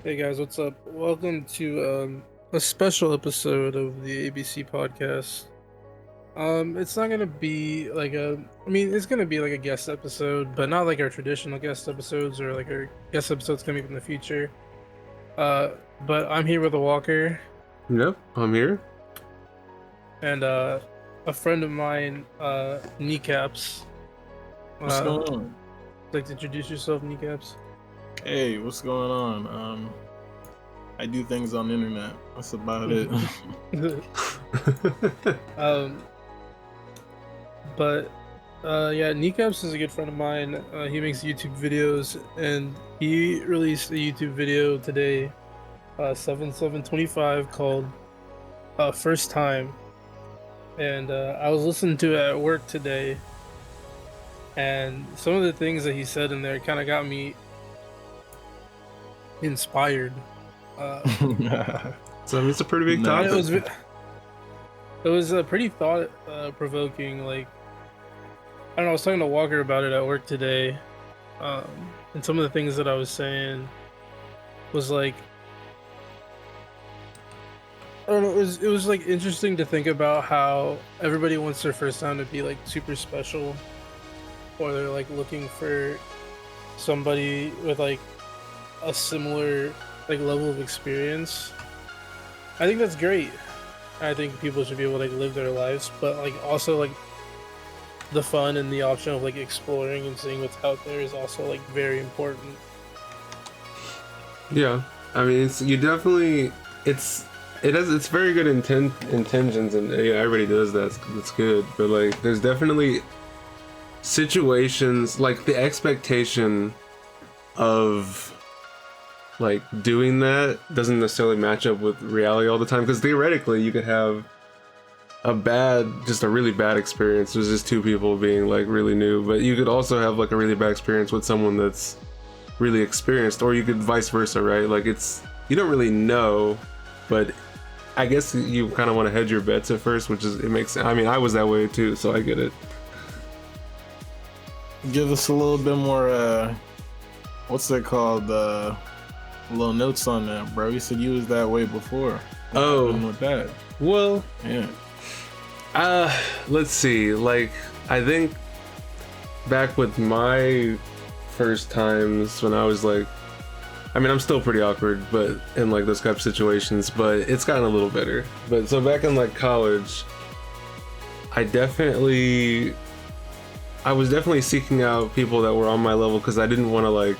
Hey guys, what's up? Welcome to a special episode of the ABC podcast. It's not gonna be like it's gonna be like a guest episode, but not like our traditional guest episodes or like our guest episodes coming up in the future. Uh, but I'm here with a Walker Yep, I'm here. and a friend of mine, Kneecaps. What's Uh, going on? like to introduce yourself, Kneecaps. Hey, what's going on? I do things on the internet. That's about it. um, but yeah, Kneecaps is a good friend of mine. He makes YouTube videos, and he released a YouTube video today, 7/7/25, called "First Time." And I was listening to it at work today, and some of the things that he said in there kind of got me inspired. So it's a pretty big No, topic. It was a pretty thought provoking. Like, I don't know, I was talking to Walker about it at work today, and some of the things that I was saying was like, I don't know, it was like interesting to think about how everybody wants their first time to be like super special, or they're like looking for somebody with like a similar like level of experience. I think that's great. I think people should be able to like live their lives, but like also like the fun and the option of like exploring and seeing what's out there is also like very important. Yeah, I mean, it's very good intentions, and yeah, everybody does that. That's good, but like, there's definitely situations like the expectation of like doing that doesn't necessarily match up with reality all the time, because theoretically you could have just a really bad experience. There's just two people being like really new, but you could also have like a really bad experience with someone that's really experienced, or you could vice versa, right? Like, you don't really know, but I guess you kind of want to hedge your bets at first, it makes sense. I mean, I was that way too, so I get it. Give us a little bit more. What's it called? Little notes on that, bro. You said you was that way before. Oh, With that, well, yeah. let's see. Like, I think back with my first times when I was like, I mean, I'm still pretty awkward, but in like those type of situations, but it's gotten a little better. But so back in like college, I was definitely seeking out people that were on my level, because I didn't want to like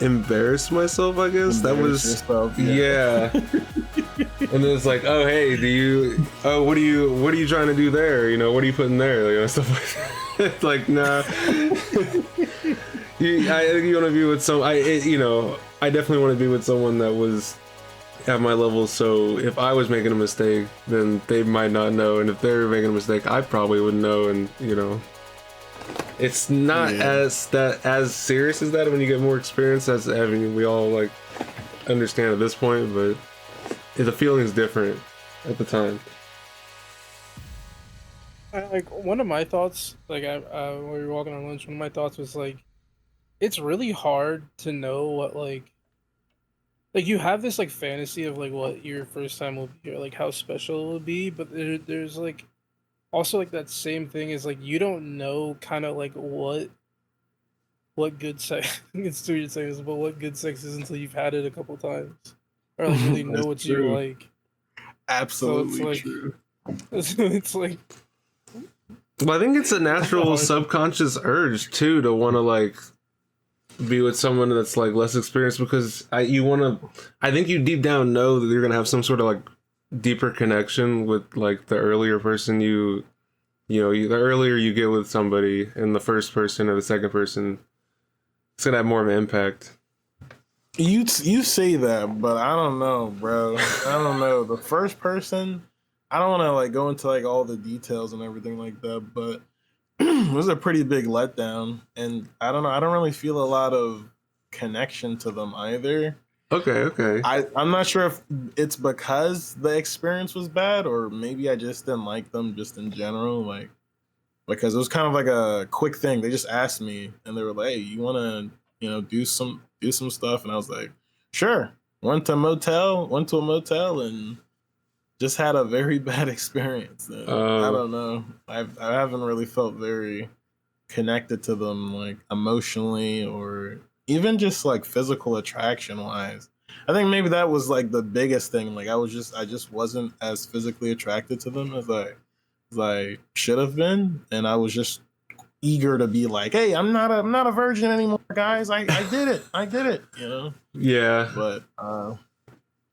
embarrass myself, I guess. That was yourself, yeah. And it's like, oh hey, what are you trying to do there? You know, what are you putting there? You know, stuff like that. It's like, nah. You want to be with I definitely want to be with someone that was at my level, so if I was making a mistake, then they might not know, and if they're making a mistake, I probably would know. And it's not as serious as that when you get more experience, as I mean, we all like understand at this point, but the feeling is different at the time. Like, one of my thoughts, like when we were walking on lunch, one of my thoughts was like, it's really hard to know what like you have this like fantasy of like what your first time will be, or like how special it will be, but there's like also like that same thing is like you don't know kind of like what good sex it's weird saying this, but what good sex is until you've had it a couple times, or like really know what you true. like. Absolutely So it's like, true. it's like, Well, I think it's a natural subconscious urge too to want to like be with someone that's like less experienced, because I think you deep down know that you're gonna have some sort of like deeper connection with like the earlier person the earlier you get with somebody, and the first person or the second person, it's gonna have more of an impact. You say that, but I don't know, bro. I don't know. The first person, I don't want to like go into like all the details and everything like that, but it was a pretty big letdown, and I don't know. I don't really feel a lot of connection to them either. Okay. I'm not sure if it's because the experience was bad, or maybe I just didn't like them just in general, like because it was kind of like a quick thing. They just asked me, and they were like, "Hey, you want to, do some stuff?" And I was like, "Sure." went to a motel, and just had a very bad experience. I don't know. I haven't really felt very connected to them, like emotionally or even just like physical attraction wise. I think maybe that was like the biggest thing. Like I just wasn't as physically attracted to them as I should have been, and I was just eager to be like, hey, I'm not a virgin anymore, guys. I did it. I did it. You know. Yeah. But I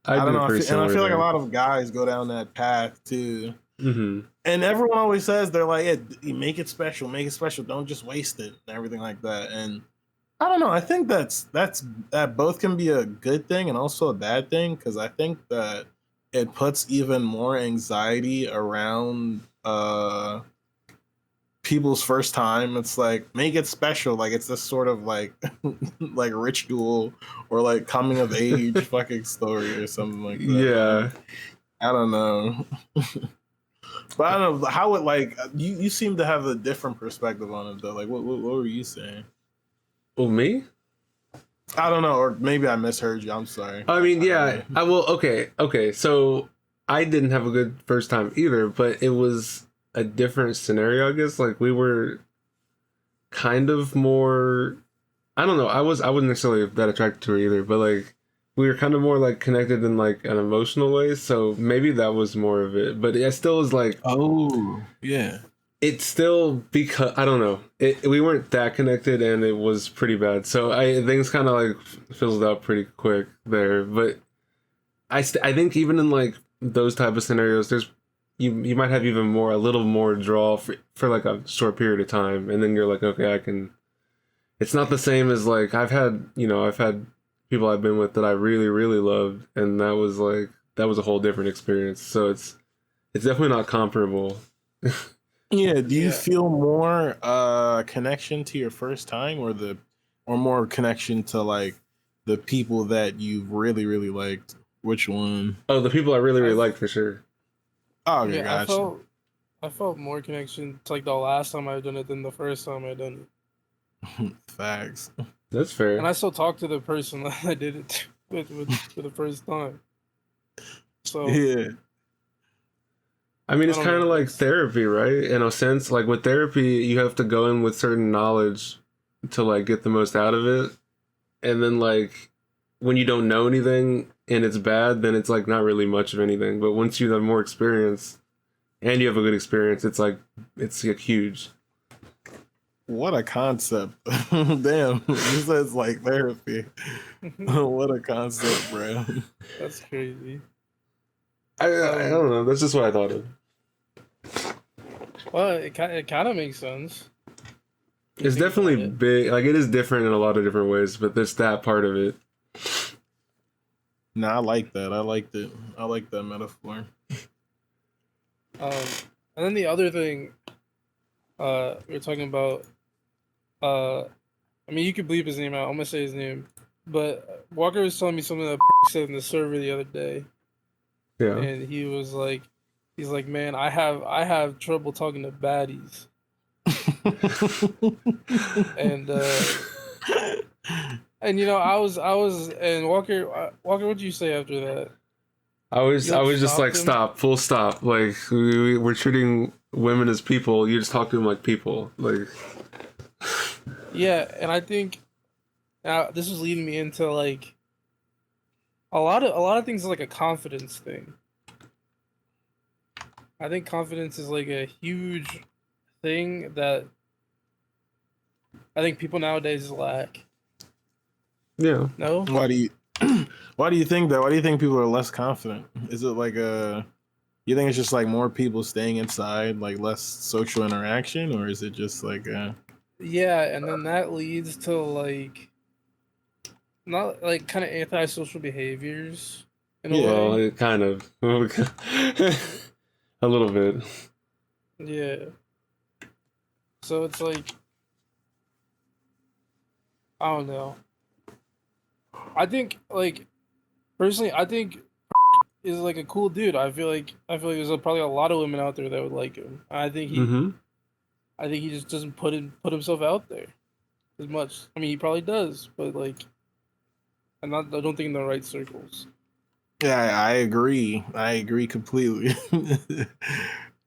don't know. pretty And I feel like there. a lot of guys go down that path too. Mm-hmm. And everyone always says they're like, yeah, make it special, make it special. Don't just waste it and everything like that. And I don't know. I think that both can be a good thing and also a bad thing, because I think that it puts even more anxiety around people's first time. It's like, make it special, like it's this sort of like like ritual or like coming of age fucking story or something like that. Yeah. I don't know. But I don't know how it, like, you seem to have a different perspective on it though. Like what were you saying? Well, me? I don't know, or maybe I misheard you. I'm sorry. I mean, yeah. I will. Okay. So I didn't have a good first time either, but it was a different scenario, I guess. Like we were kind of more. I don't know. I wasn't necessarily that attracted to her either, but like we were kind of more like connected in like an emotional way. So maybe that was more of it. But it still was like, oh yeah. it's still, because I don't know, we weren't that connected, and it was pretty bad. So things kind of like fizzled out pretty quick there. But I think even in like those type of scenarios, there's you might have even a little more draw for like a short period of time, and then you're like, okay, I can. It's not the same as like I've had people I've been with that I really really loved, and that was a whole different experience. So it's definitely not comparable. Yeah, do you feel more connection to your first time, or more connection to like the people that you really really liked? Which one? Oh, the people I really really liked for sure. Oh, okay, Yeah, gotcha. I felt more connection to like the last time I've done it than the first time I done it. Facts. That's fair. And I still talk to the person that I did it with for the first time. So Yeah. I mean, it's I don't kind of know, like it's- therapy, right? In a sense, like with therapy, you have to go in with certain knowledge to like get the most out of it. And then like when you don't know anything and it's bad, then it's like not really much of anything. But once you have more experience and you have a good experience, it's like huge. What a concept. Damn. This is like therapy. What a concept, bro. That's crazy. I don't know. That's just what I thought of. Well, it kind of makes sense. You It's think definitely about it. big. Like it is different in a lot of different ways, but there's that part of it. Nah, I like that. I liked it. I like that metaphor. And then the other thing, we were talking about, I mean, you could bleep his name out. I'm gonna say his name, but Walker was telling me something that said in the server the other day, Yeah. and he's like, man, I have trouble talking to baddies, and and you know, I was, and Walker, what'd you say after that? I was You, like, just like, stopped him? stop, full stop. Like we're treating women as people. You just talk to them like people. Like Yeah, and I think now this is leading me into like a lot of things are like a confidence thing. I think confidence is like a huge thing that I think people nowadays lack. yeah. No? Why do you why do you think that? Why do you think people are less confident? Is it like you think it's just like more people staying inside, like less social interaction, or is it just like Yeah, and then that leads to like not like kind of antisocial behaviors in a Yeah. Well, way. it kind of a little bit. Yeah. So it's like I don't know. I think like personally, I think is like a cool dude. I feel like there's probably a lot of women out there that would like him. Mm-hmm. I think he just doesn't put himself out there as much. I mean, he probably does, but like and not I don't think in the right circles. Yeah, I agree. I agree completely.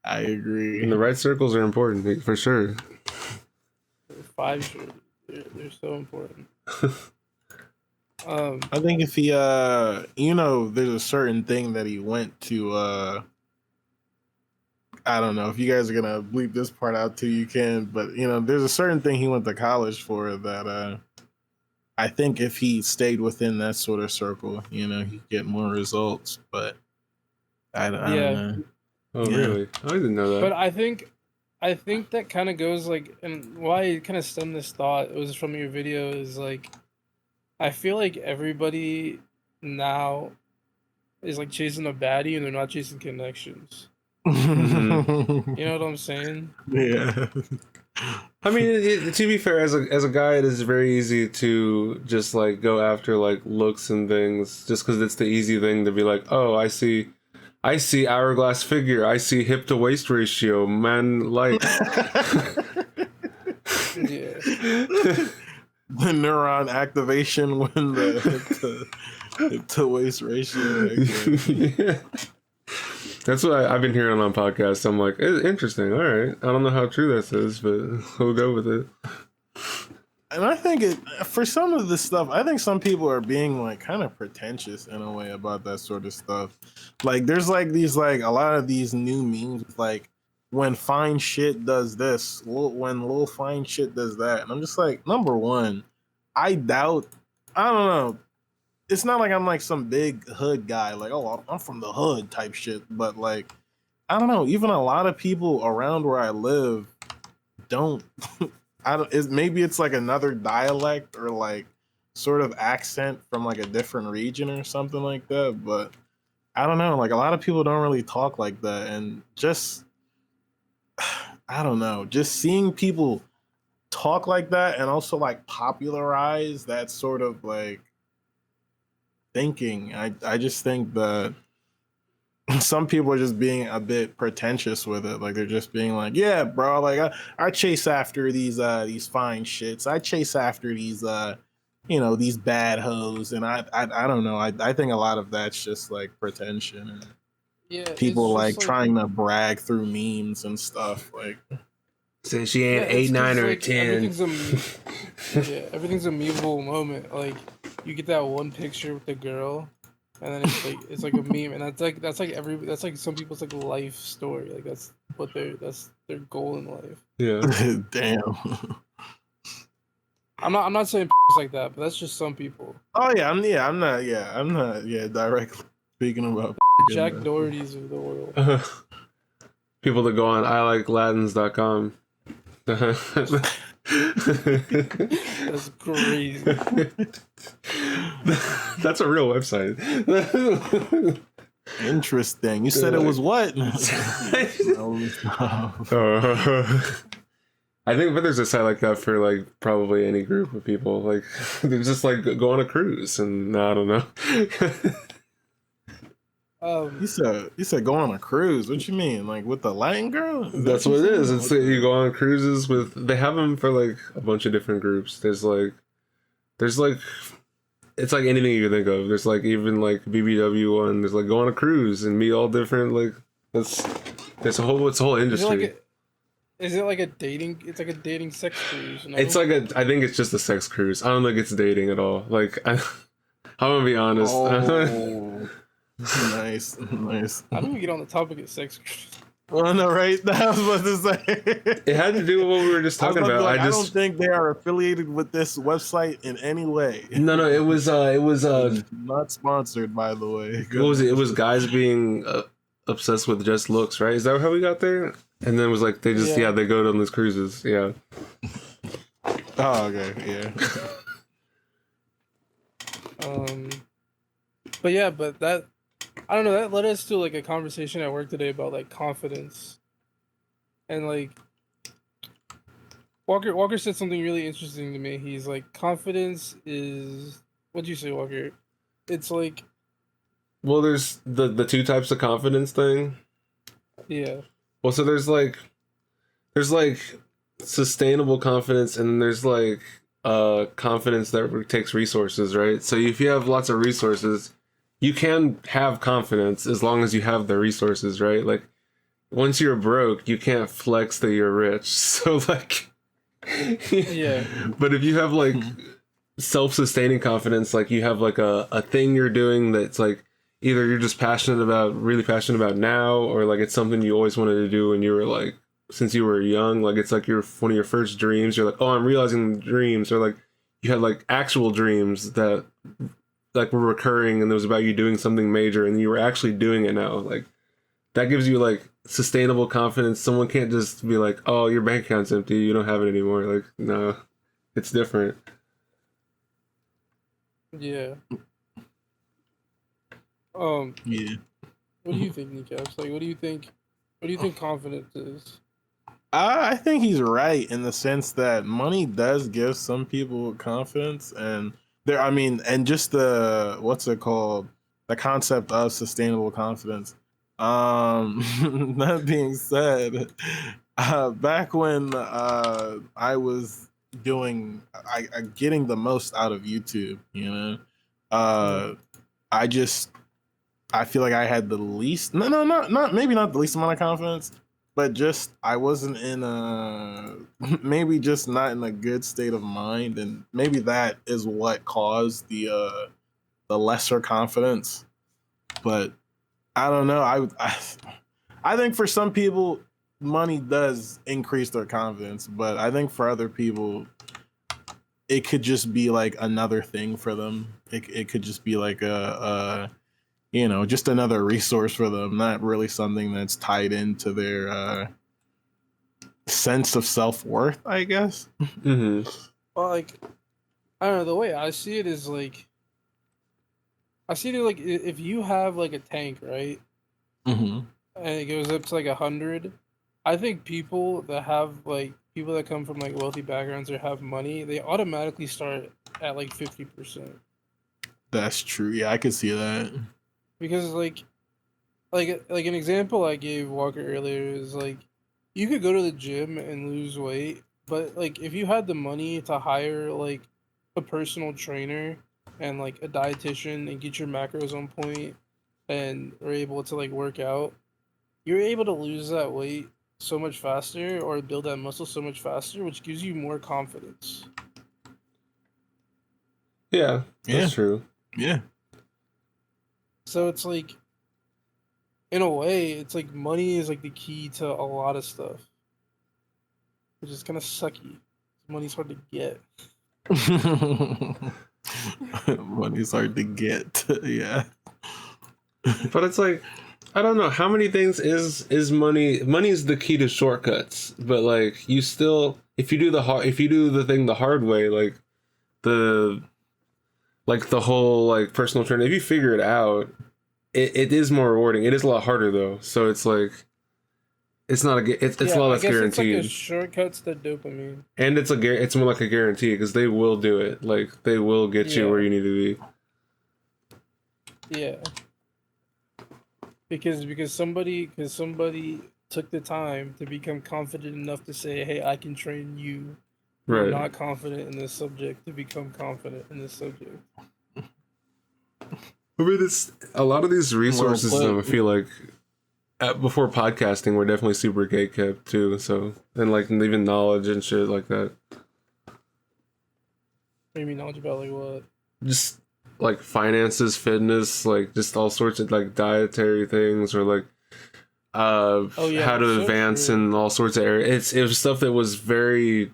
I agree. And the right circles are important for sure. Five should they're so important. I think if he there's a certain thing that he went to I don't know if you guys are gonna bleep this part out too, you can, but there's a certain thing he went to college for that I think if he stayed within that sort of circle, he'd get more results. But I don't know. Oh, Yeah. really? I didn't know that. But I think that kind of goes like, and why I kind of stemmed this thought, it was from your video, is like, I feel like everybody now is like chasing a baddie and they're not chasing connections. Mm-hmm. You know what I'm saying? Yeah. I mean, to be fair, as a guy, it is very easy to just like go after like looks and things, just because it's the easy thing to be like, oh, I see hourglass figure, I see hip to waist ratio, man, like. Yeah. The neuron activation when the hip to waist ratio. Yeah. That's what I've been hearing on podcasts. I'm like, interesting. All right. I don't know how true this is, but we'll go with it. And I think for some of this stuff, I think some people are being like kind of pretentious in a way about that sort of stuff. Like there's like these like a lot of these new memes with like when fine shit does this, when little fine shit does that. And I'm just like, number one, I don't know. It's not like I'm like some big hood guy, like, oh, I'm from the hood type shit. But like, I don't know, even a lot of people around where I live don't maybe it's like another dialect or like sort of accent from like a different region or something like that. But I don't know, like a lot of people don't really talk like that. And just I don't know, just seeing people talk like that and also like popularize that sort of like thinking. I just think that some people are just being a bit pretentious with it. Like they're just being like, yeah, bro, like I chase after these fine shits. I chase after these these bad hoes. And I don't know. I think a lot of that's just like pretension and people like trying to brag through memes and stuff. Like say she ain't 8, 9, or 10. Everything's a memeable moment. Like you get that one picture with the girl, and then it's like a meme, and that's like some people's like life story. Like that's their goal in life. Yeah. Damn. I'm not saying like that, but that's just some people. Oh yeah, I'm not directly speaking about Jack Doherty's of the world. People that go on iLikeLatins.com. That's crazy. That's a real website. Interesting. You said it was what? I think, but there's a site like that for like probably any group of people. Like they just like go on a cruise, and I don't know. You said go on a cruise. What you mean, like with the Latin girl? That's what it is. It's you go on cruises with. They have them for like a bunch of different groups. There's like, it's like anything you can think of. There's like even like BBW one. There's like go on a cruise and meet all different like. It's a whole industry. Is it like a dating? It's like a dating sex cruise. No? It's like I think it's just a sex cruise. I don't think it's dating at all. Like I'm gonna be honest. Oh. Nice. How do we get on the topic of sex cruise? Well, no, right? I was about to say. It had to do with what we were just talking about. I don't think they are affiliated with this website in any way. No, it was not sponsored, by the way. What was it? It was guys being obsessed with just looks, right? Is that how we got there? And then it was like they just they go on these cruises, yeah. Oh, okay, yeah. But that I don't know, that led us to like a conversation at work today about like confidence. And like Walker said something really interesting to me. He's like, confidence is, what'd you say, Walker? It's like, well, there's the two types of confidence thing. Yeah. Well, so there's like sustainable confidence, and then there's like confidence that takes resources, right? So if you have lots of resources, you can have confidence as long as you have the resources, right? Like once you're broke, you can't flex that you're rich. So like, Yeah. But if you have like self-sustaining confidence, like you have like a thing you're doing that's like either you're just really passionate about now, or like it's something you always wanted to do when you were like, since you were young, like it's like one of your first dreams, you're like, oh, I'm realizing dreams, or like you had like actual dreams that like were recurring and it was about you doing something major and you were actually doing it now. Like that gives you like sustainable confidence. Someone can't just be like, oh, your bank account's empty, you don't have it anymore. Like, no, it's different. Yeah. Yeah. What do you think, Nicaps? Like, what do you think? What do you think confidence is? I think he's right in the sense that money does give some people confidence, and I mean, and just the what's it called, the concept of sustainable confidence. That being said, back when I was getting the most out of YouTube, I just I feel like I had the least, not maybe not the least amount of confidence, but just I wasn't in a maybe just not in a good state of mind, and maybe that is what caused the lesser confidence. But I don't know. I think for some people, money does increase their confidence, but I think for other people, it could just be like another thing for them. It could just be like just another resource for them, not really something that's tied into their sense of self-worth, I guess. Mm-hmm. Well, like, I don't know. The way I see it is like, I see it like if you have like a tank, right, Mm-hmm. and it goes up to like 100. I think people that come from like wealthy backgrounds or have money, they automatically start at like 50%. That's true. Yeah, I could see that. Because like an example I gave Walker earlier is like you could go to the gym and lose weight, but like if you had the money to hire like a personal trainer and like a dietitian and get your macros on point and are able to like work out, you're able to lose that weight so much faster or build that muscle so much faster, which gives you more confidence. Yeah, Yeah. that's true. Yeah. So it's like, in a way, it's like money is like the key to a lot of stuff, which is kind of sucky. Money's hard to get. Money's hard to get. Yeah. But it's like, I don't know how many things is money. Money is the key to shortcuts, but like you still, if you do the thing the hard way, like the whole like personal trainer, if you figure it out, it is more rewarding. It is a lot harder though, so it's like it's not it's a lot less guaranteed. It's like a shortcuts to dopamine, and it's more like a guarantee because they will do it. Like they will get you where you need to be. Yeah. Because somebody took the time to become confident enough to say, "Hey, I can train you." Right. You're not confident in this subject to become confident in this subject. I mean, it's a lot of these resources. I feel like before podcasting, were definitely super gatekept too. So and like even knowledge and shit like that. What do you mean knowledge about like what? Just like finances, fitness, like just all sorts of like dietary things, or like how to advance in all sorts of areas. It was stuff that was very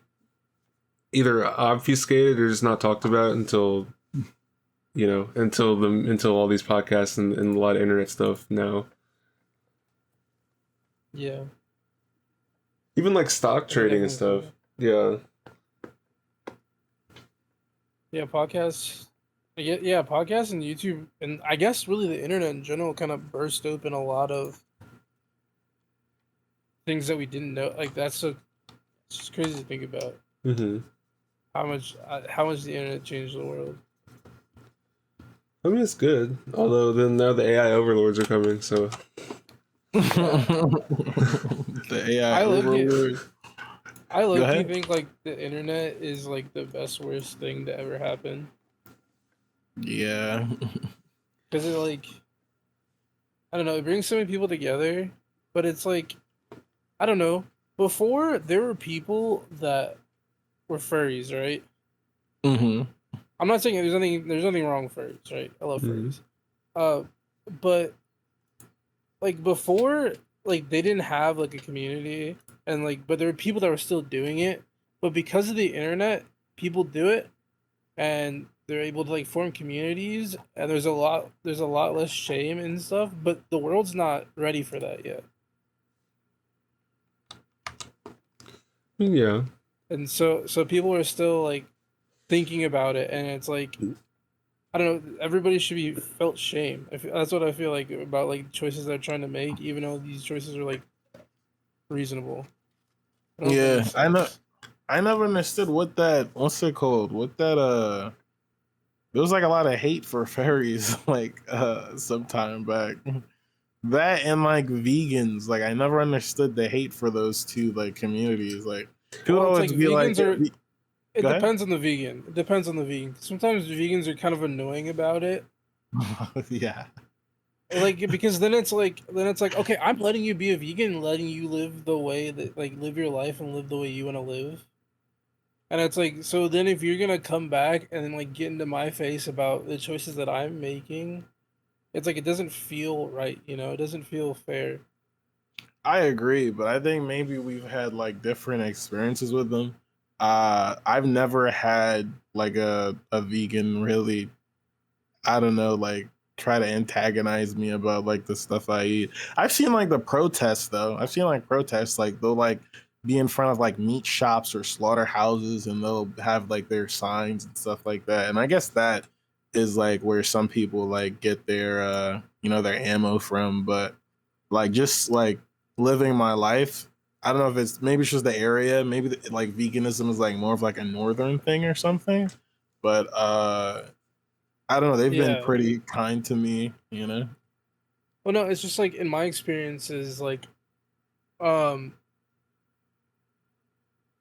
either obfuscated or just not talked about until until all these podcasts and a lot of internet stuff now. Yeah. Even like stock trading and stuff. Yeah. Yeah, podcasts. Yeah, podcasts and YouTube, and I guess really the internet in general kind of burst open a lot of things that we didn't know. Like it's just crazy to think about. Mm-hmm. How much the internet changed the world. I mean, it's good. Although then now the AI overlords are coming, so the AI overlords. I Go low-key ahead. think like the internet is like the best worst thing to ever happen Yeah. because it like I don't know, it brings so many people together, but it's like I don't know. Before there were people that were furries, right? hmm I'm not saying there's nothing wrong with furries, right? I love Mhm. furries. Uh, but like before, like they didn't have like a community, and like but there were people that were still doing it, but because of the internet, people do it, and they're able to like form communities, and there's a lot less shame and stuff. But the world's not ready for that yet, Yeah. and so people are still like thinking about it, and it's like I don't know. Everybody should be felt shame. That's what I feel like about like choices they're trying to make, even though these choices are like reasonable. I don't know if that Yeah, makes I know. sense. I never understood what that. What's it called? What that? There was like a lot of hate for fairies, like some time back. That and like vegans, like I never understood the hate for those two like communities. Like people Well, it's like always be like, vegans are. It "Go ahead." depends on the vegan. It depends on the vegan. Sometimes vegans are kind of annoying about it, Yeah, like because then it's like okay, I'm letting you be a vegan, letting you live the way that like live your life and live the way you want to live. And it's like so then if you're gonna come back and then like get into my face about the choices that I'm making, it's like it doesn't feel right, It doesn't feel fair. I agree, but I think maybe we've had like different experiences with them. I've never had like a vegan really, I don't know, like try to antagonize me about like the stuff I eat. I've seen like the protests though. I've seen like protests like they'll like be in front of like meat shops or slaughterhouses and they'll have like their signs and stuff like that. And I guess that is like where some people like get their their ammo from, but like just like living my life, I don't know if it's maybe it's just the area, maybe like veganism is like more of like a northern thing or something, but I don't know. They've been Yeah. pretty kind to me, you know. Well, no, it's just like in my experiences, um,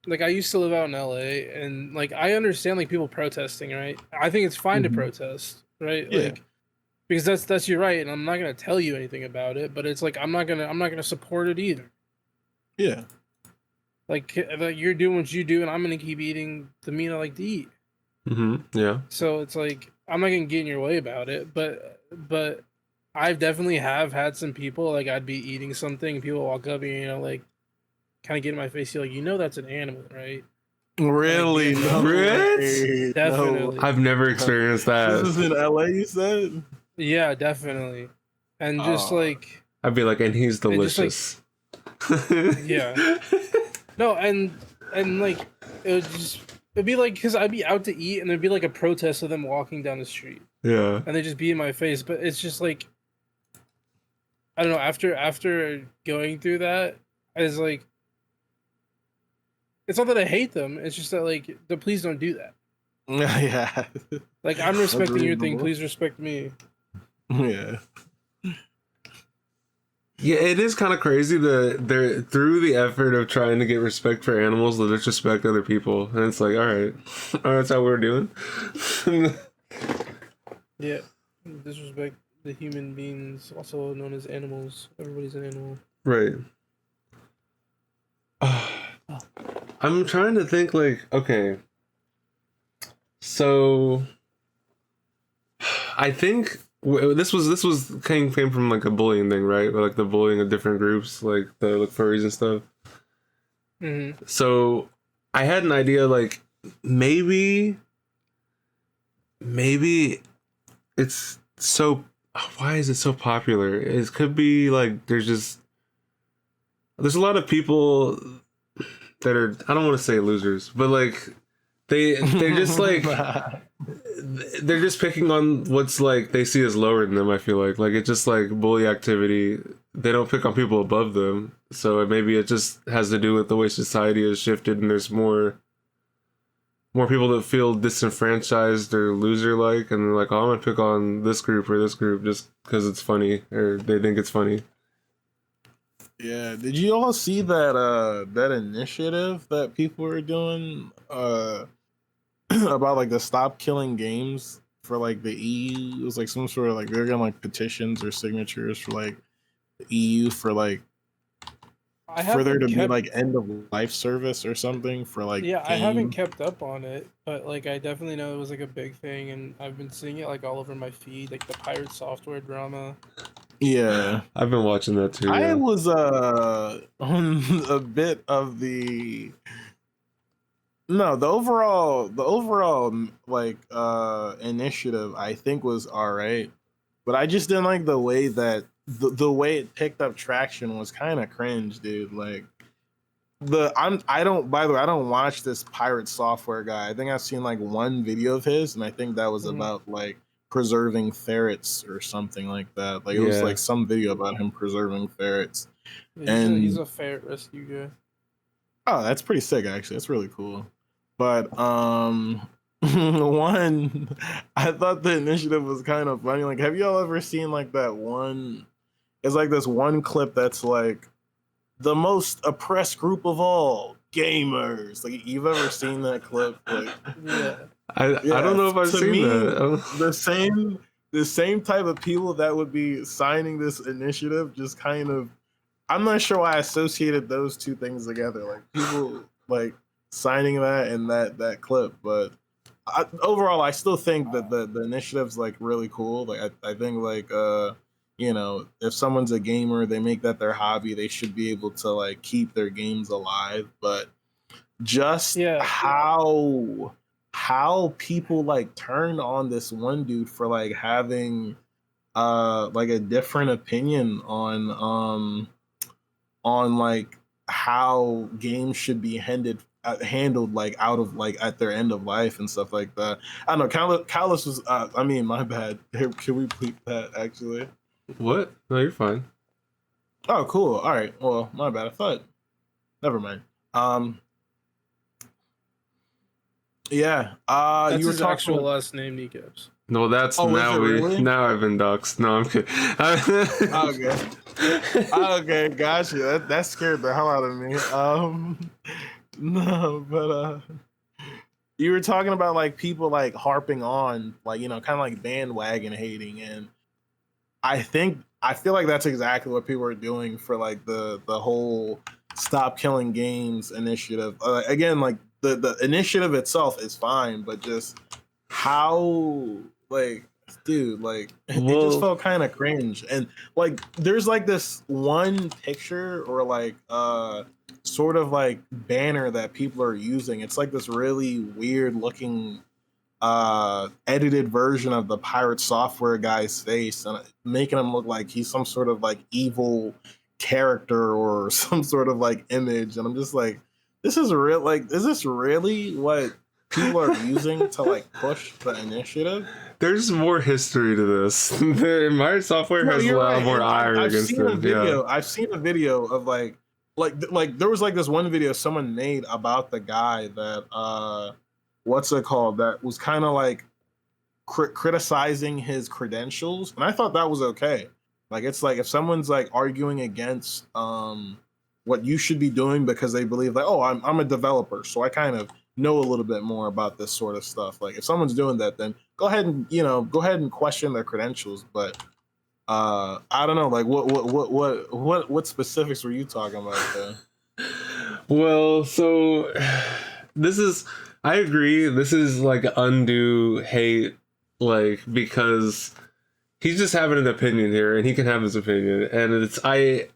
like I used to live out in LA, and like I understand like people protesting, right? I think it's fine to Mhm. protest, right? Yeah, Like because that's your right, and I'm not gonna tell you anything about it, but it's like I'm not gonna support it either. yeah, Like you're doing what you do, and I'm gonna keep eating the meat I like to eat. Yeah. So it's like I'm not gonna get in your way about it, but I've definitely have had some people like I'd be eating something, and people walk up and like kind of get in my face, you're like, that's an animal, right? And like really, being no mean, What? way, no. definitely, I've never Way. experienced This that. is in LA, you said? yeah, definitely, and just Oh, I'd be like, and he's and just like, delicious. yeah, no, and like it'd be like because I'd be out to eat, and there'd be like a protest of them walking down the street, Yeah. and they just be in my face, but it's just like I don't know. After going through that, it's like it's not that I hate them. It's just that like, please don't do that. yeah, Like I'm that's respecting your thing. reasonable. Please respect me. Yeah, Yeah, it is kind of crazy that they're through the effort of trying to get respect for animals, they disrespect other people, and it's like, all right, that's how we're doing. Yeah, disrespect the human beings, also known as animals. Everybody's an animal. Right. I'm trying to think. Like, okay, so I think this was came from like a bullying thing, right? Or, like the bullying of different groups, like the like furries and stuff. Mm-hmm. So I had an idea, like maybe it's so. Why is it so popular? It could be like there's a lot of people that are, I don't want to say losers, but like they're just like they're just picking on what's like they see as lower than them. I feel like it's just like bully activity. They don't pick on people above them. So maybe it just has to do with the way society has shifted, and there's more people that feel disenfranchised or loser like, and they're like, oh, I'm gonna pick on this group or this group just because it's funny or they think it's funny. Yeah. Did you all see that initiative that people were doing about like the stop killing games for like the EU? It was like some sort of like they're getting like petitions or signatures for like the EU for like I for there haven't to be kept like end of life service or something for like Yeah, I haven't game. kept up on it, but like I definitely know it was like a big thing, and I've been seeing it like all over my feed, like the pirate software drama. Yeah. I've been watching that too. I Yeah. was on a bit of the no, the overall like initiative I think was all right, but I just didn't like the way that the way it picked up traction was kind of cringe, dude. Like I don't by the way, I don't watch this pirate software guy. I think I've seen like one video of his, and I think that was Mhm. about like preserving ferrets or something like that. Like it was Yeah. like some video about him preserving ferrets. Yeah, he's And a ferret rescue guy. oh, that's pretty sick actually. That's really cool. But one I thought the initiative was kind of funny. Like have y'all ever seen like that one it's like this one clip that's like the most oppressed group of all gamers. Like you've ever seen that clip? Like Yeah, I yeah, don't know if I've to seen me, that. the same type of people that would be signing this initiative just kind of I'm not sure why I associated those two things together. Like people like signing that and that clip, but overall, I still think that the initiative's like really cool. Like I think like you know if someone's a gamer, they make that their hobby. They should be able to like keep their games alive. But just yeah, how people like turned on this one dude for like having like a different opinion on like how games should be handled like out of like at their end of life and stuff like that. I don't know. Callus was. I mean, my bad. Can we bleep that actually? What? No, you're fine. Oh, cool. All right. Well, my bad. I thought. Never mind. Yeah. that's You were his actual talking. last name, Kneecaps. No, that's Oh, is it now really? now I've been doxxed. No, I'm kidding. Okay. Okay. Gotcha. That scared the hell out of me. No, but you were talking about like people like harping on like kind of like bandwagon hating, and I feel like that's exactly what people are doing for like the whole stop killing games initiative. Again, like the initiative itself is fine, but just how like dude like it just Well, felt kind of cringe. And like there's like this one picture or like sort of like banner that people are using. It's like this really weird looking edited version of the pirate software guy's face and making him look like he's some sort of like evil character or some sort of like image. And I'm just like, this is real. Like, is this really what people are using to like push the initiative? there's more history to this. My software No, has a you're lot right. more And iron I've against seen a it. Yeah. video. I've seen a video of like there was like this one video someone made about the guy that what's it called, that was kind of like criticizing his credentials, and I thought that was okay. Like it's like if someone's like arguing against what you should be doing because they believe like, oh, I'm a developer, so I kind of know a little bit more about this sort of stuff. Like if someone's doing that, then go ahead and question their credentials. But I don't know, like what specifics were you talking about there? Well, so this is I agree. This is like undue hate, like because he's just having an opinion here, and he can have his opinion. And it's I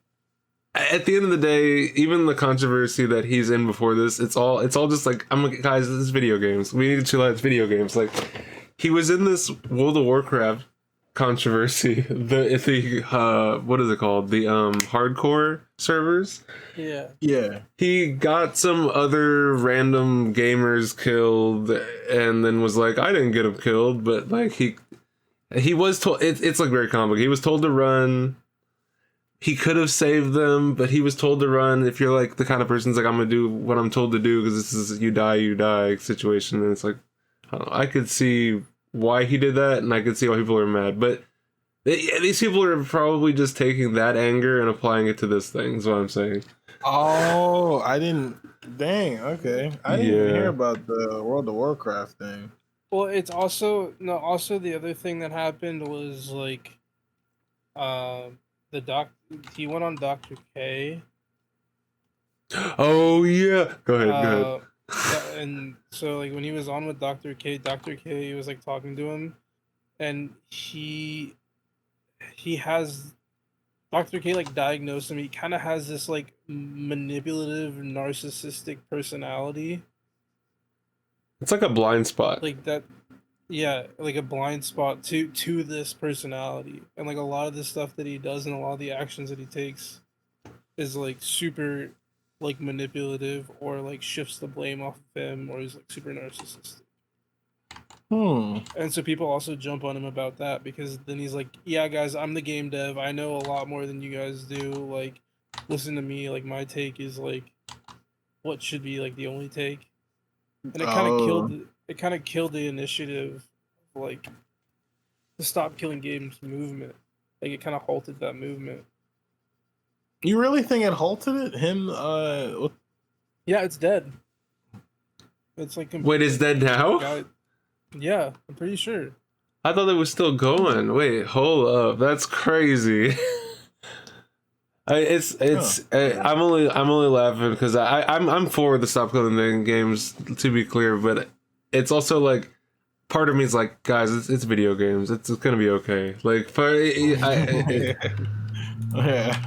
at the end of the day, even the controversy that he's in before this, it's all just like I'm like, guys, this is video games. We need to chill out. It's video games. Like he was in this World of Warcraft controversy. The what is it called? The hardcore servers. Yeah, Yeah, He got some other random gamers killed, and then was like, I didn't get him killed, but like he was told it's like very complicated. He was told to run. He could have saved them, but he was told to run. If you're like the kind of person's like, I'm gonna do what I'm told to do because this is you die situation, and it's like I could see why he did that, and I could see why people are mad. But These people are probably just taking that anger and applying it to this thing. Is what I'm saying. Oh, I didn't. Dang. Okay, I didn't even hear Yeah. about the World of Warcraft thing. Well, it's also no. Also, the other thing that happened was like, uh, the doc. He went on Dr. K. Oh yeah. Go ahead. Go ahead. Yeah, and so like when he was on with Dr. K was like talking to him, and he has Dr. K like diagnosed him. He kind of has this like manipulative, narcissistic personality, It's like a blind spot. like that. Yeah, like a blind spot to this personality, and like a lot of the stuff that he does and a lot of the actions that he takes is like super like manipulative or like shifts the blame off of him or is like super narcissistic. And so people also jump on him about that because then he's like, "Yeah, guys, I'm the game dev. I know a lot more than you guys do. Like, listen to me. Like, my take is like what should be like the only take." And it kind of Oh, killed the initiative, like the Stop Killing Games movement. Like, it kind of halted that movement. you really think it halted it? Him? Yeah, it's dead. It's like Wait, is that now? guy. Yeah, I'm pretty sure. I thought it was still going. Wait, hold up. That's crazy. I'm only laughing because I'm for the stop killing thing games, to be clear, but it's also like part of me is like, guys, it's video games. It's gonna be okay. Like, Yeah.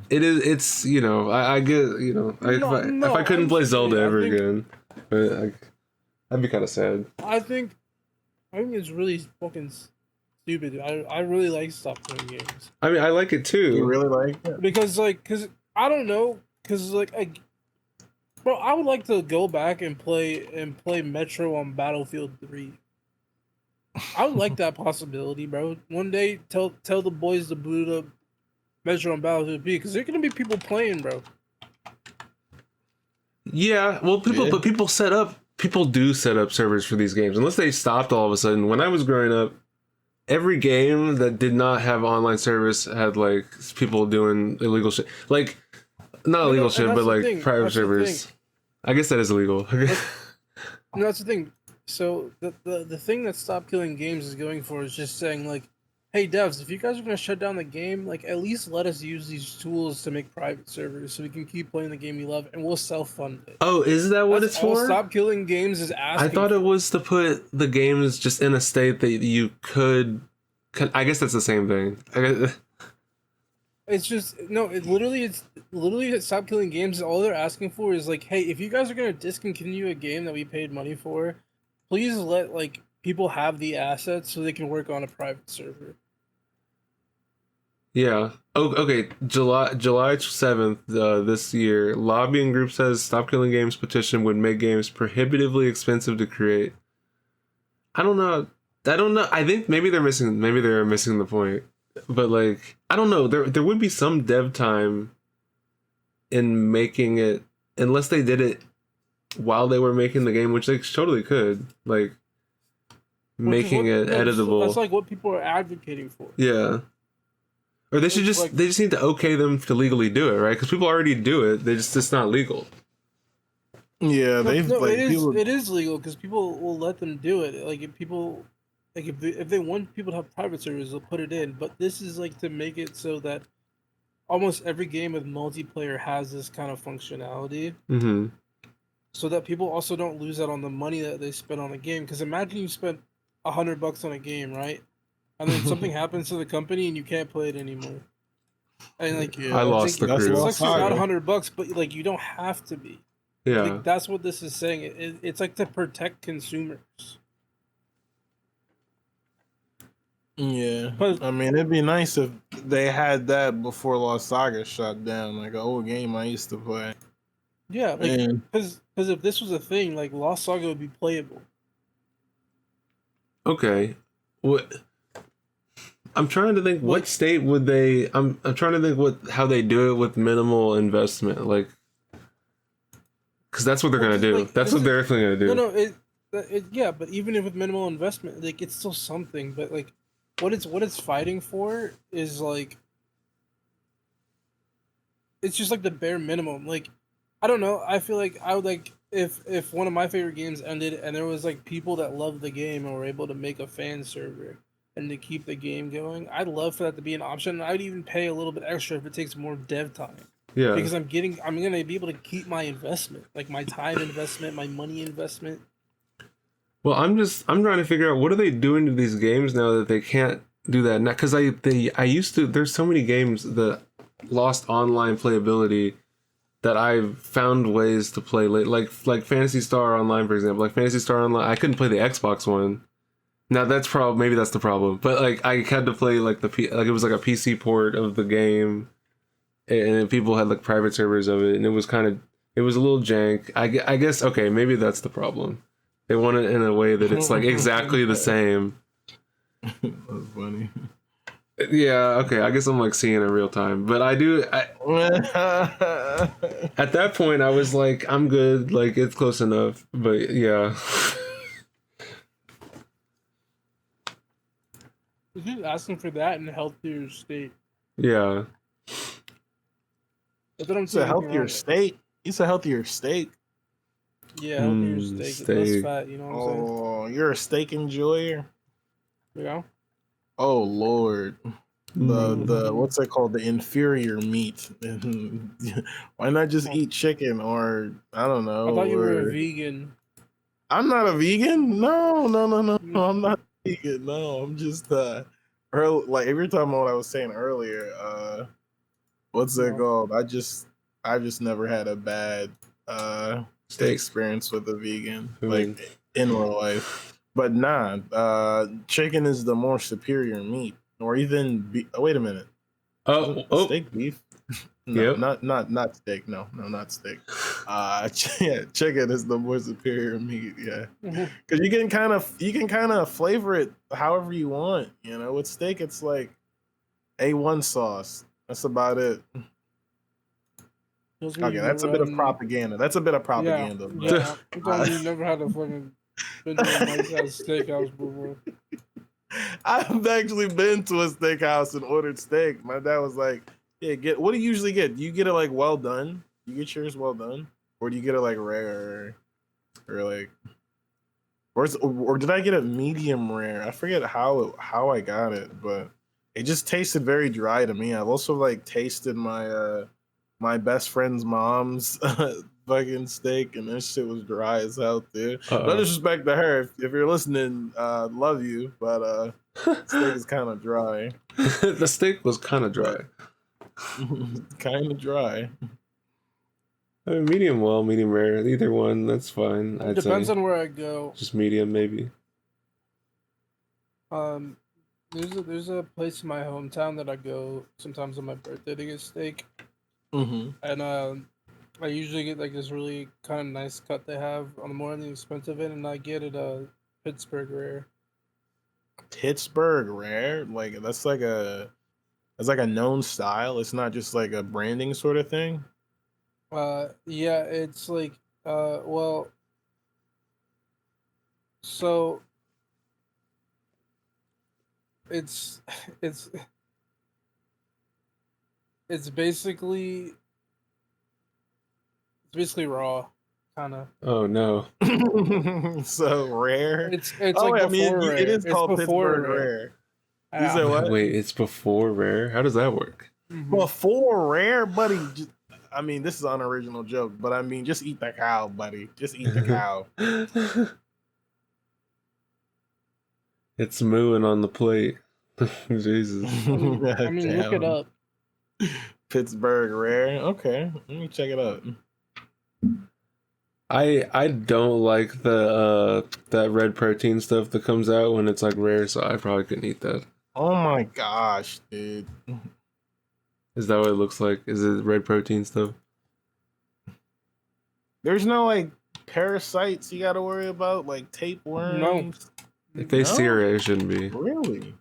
it is. It's I get if I couldn't play Zelda ever again, but I'd be kind of sad. I think it's really fucking stupid. I really like Stop Killing Games. I mean, I like it too. You really like it? Because I don't know, bro, I would like to go back and play Metro on Battlefield 3. I would like that possibility, bro. One day, tell the boys to boot up Metro on Battlefield B because there are gonna be people playing, bro. Yeah, well, people do set up servers for these games unless they stopped all of a sudden. When I was growing up, every game that did not have online service had like people doing illegal shit, like not illegal shit, but like private servers. I guess that is illegal. And that's the thing. So the thing that Stop Killing Games is going for is just saying like, hey devs, if you guys are gonna shut down the game, like at least let us use these tools to make private servers so we can keep playing the game we love and we'll self-fund it. Oh, is that what That's it's all for? Stop Killing Games is asking. I thought it was to put the games just in a state that you could. I guess that's the same thing. It's just no. It's literally that Stop Killing Games. All they're asking for is like, hey, if you guys are gonna discontinue a game that we paid money for, please let like people have the assets so they can work on a private server. Yeah. Oh, okay. July 7th this year, lobbying group says Stop Killing Games petition would make games prohibitively expensive to create. I don't know. I think maybe they're missing the point. But like, I don't know. There would be some dev time in making it, unless they did it while they were making the game, which they totally could. Like making it editable. That's like what people are advocating for. Yeah. Or they should they just need to okay them to legally do it, right? Because people already do it. It's not legal. Yeah, it is legal because people will let them do it. Like if they want people to have private servers, they'll put it in. But this is like to make it so that almost every game with multiplayer has this kind of functionality. Mm-hmm. So that people also don't lose out on the money that they spend on a game. Because imagine you spent $100 on a game, right? And then something happens to the company and you can't play it anymore. And like I lost the crew. It's like about $100, but like you don't have to be. Yeah, like, that's what this is saying. It's like to protect consumers. Yeah, I mean, it'd be nice if they had that before Lost Saga shut down, like an old game I used to play. Yeah, because if this was a thing, like Lost Saga would be playable. Okay, what? I'm trying to think. What state would they? I'm trying to think how they do it with minimal investment, like, because that's what they're gonna do. Like, that's what they're definitely gonna do. No, yeah, but even if with minimal investment, like it's still something. But like, what it's fighting for is like it's just like the bare minimum. Like I don't know. I feel like I would like if one of my favorite games ended and there was like people that loved the game and were able to make a fan server and to keep the game going. I'd love for that to be an option. I'd even pay a little bit extra if it takes more dev time. Yeah. Because I'm gonna be able to keep my investment, like my time investment, my money investment. Well, I'm trying to figure out what are they doing to these games now that they can't do that now, because I used to, there's so many games that lost online playability that I've found ways to play late, like Phantasy Star Online, for example. Like Phantasy Star Online, I couldn't play the Xbox one. Now that's maybe that's the problem. But like I had to play like like it was like a PC port of the game, and people had like private servers of it, and it was a little jank. I guess okay, maybe that's the problem. They want it in a way that it's like exactly the same. That's funny. Yeah, okay. I guess I'm like seeing it real time, but at that point I was like, I'm good. Like it's close enough. But yeah. He's asking for that in a healthier state. Yeah. But then I'm It's a healthier steak. It's a healthier steak. Yeah, healthier steak. It's less fat. You know what I'm saying? Oh, you're a steak enjoyer. Yeah. Oh Lord. The what's that called? The inferior meat. Why not just eat chicken or I don't know? I thought you were a vegan. I'm not a vegan. No. I'm not vegan. No, I'm just like every time what I was saying earlier. What's that called? I've just never had a bad experience with a vegan like in real life. But nah, chicken is the more superior meat. Or even wait a minute. Steak beef? No, yep. not steak. No, not steak. Chicken is the more superior meat. Yeah, because you can kind of flavor it however you want. You know, with steak, it's like A1 sauce. That's about it. Okay, that's a bit of propaganda. That's a bit of propaganda. Yeah. You never had a fucking been to a nice ass steakhouse before. I've actually been to a steakhouse and ordered steak. My dad was like, "Yeah, what do you usually get? Do you get it like well done? You get yours well done, or do you get it like rare, or like, or did I get it medium rare? I forget how I got it, but it just tasted very dry to me. I've also like tasted my best friend's mom's fucking steak, and this shit was dry as hell, dude. No disrespect to her. If you're listening, love you, but steak is kind of dry. The steak was kind of dry. Kind of dry. I mean, medium well, medium rare, either one, that's fine. It depends on where I go. Just medium, maybe. There's a place in my hometown that I go sometimes on my birthday to get steak. And I usually get like this really kind of nice cut they have on the more on the expensive end, and I get it Pittsburgh rare. Pittsburgh rare, like that's like a known style. It's not just like a branding sort of thing. Yeah, it's like well, so it's basically raw, kind of. Oh no! So rare. It's like before rare. It is called Pittsburgh rare. You said what? Wait, it's before rare. How does that work? Before rare, buddy. I mean, this is an unoriginal joke, but I mean, just eat the cow, buddy. Just eat the cow. It's mooing on the plate. Jesus. I mean, look it up. Pittsburgh rare. Okay, let me check it out. I don't like the that red protein stuff that comes out when it's like rare, so I probably couldn't eat that. Oh my gosh, dude. Is that what it looks like? Is it red protein stuff? There's no like parasites you gotta worry about, like tapeworms. No. If they sear it, it shouldn't be. Really?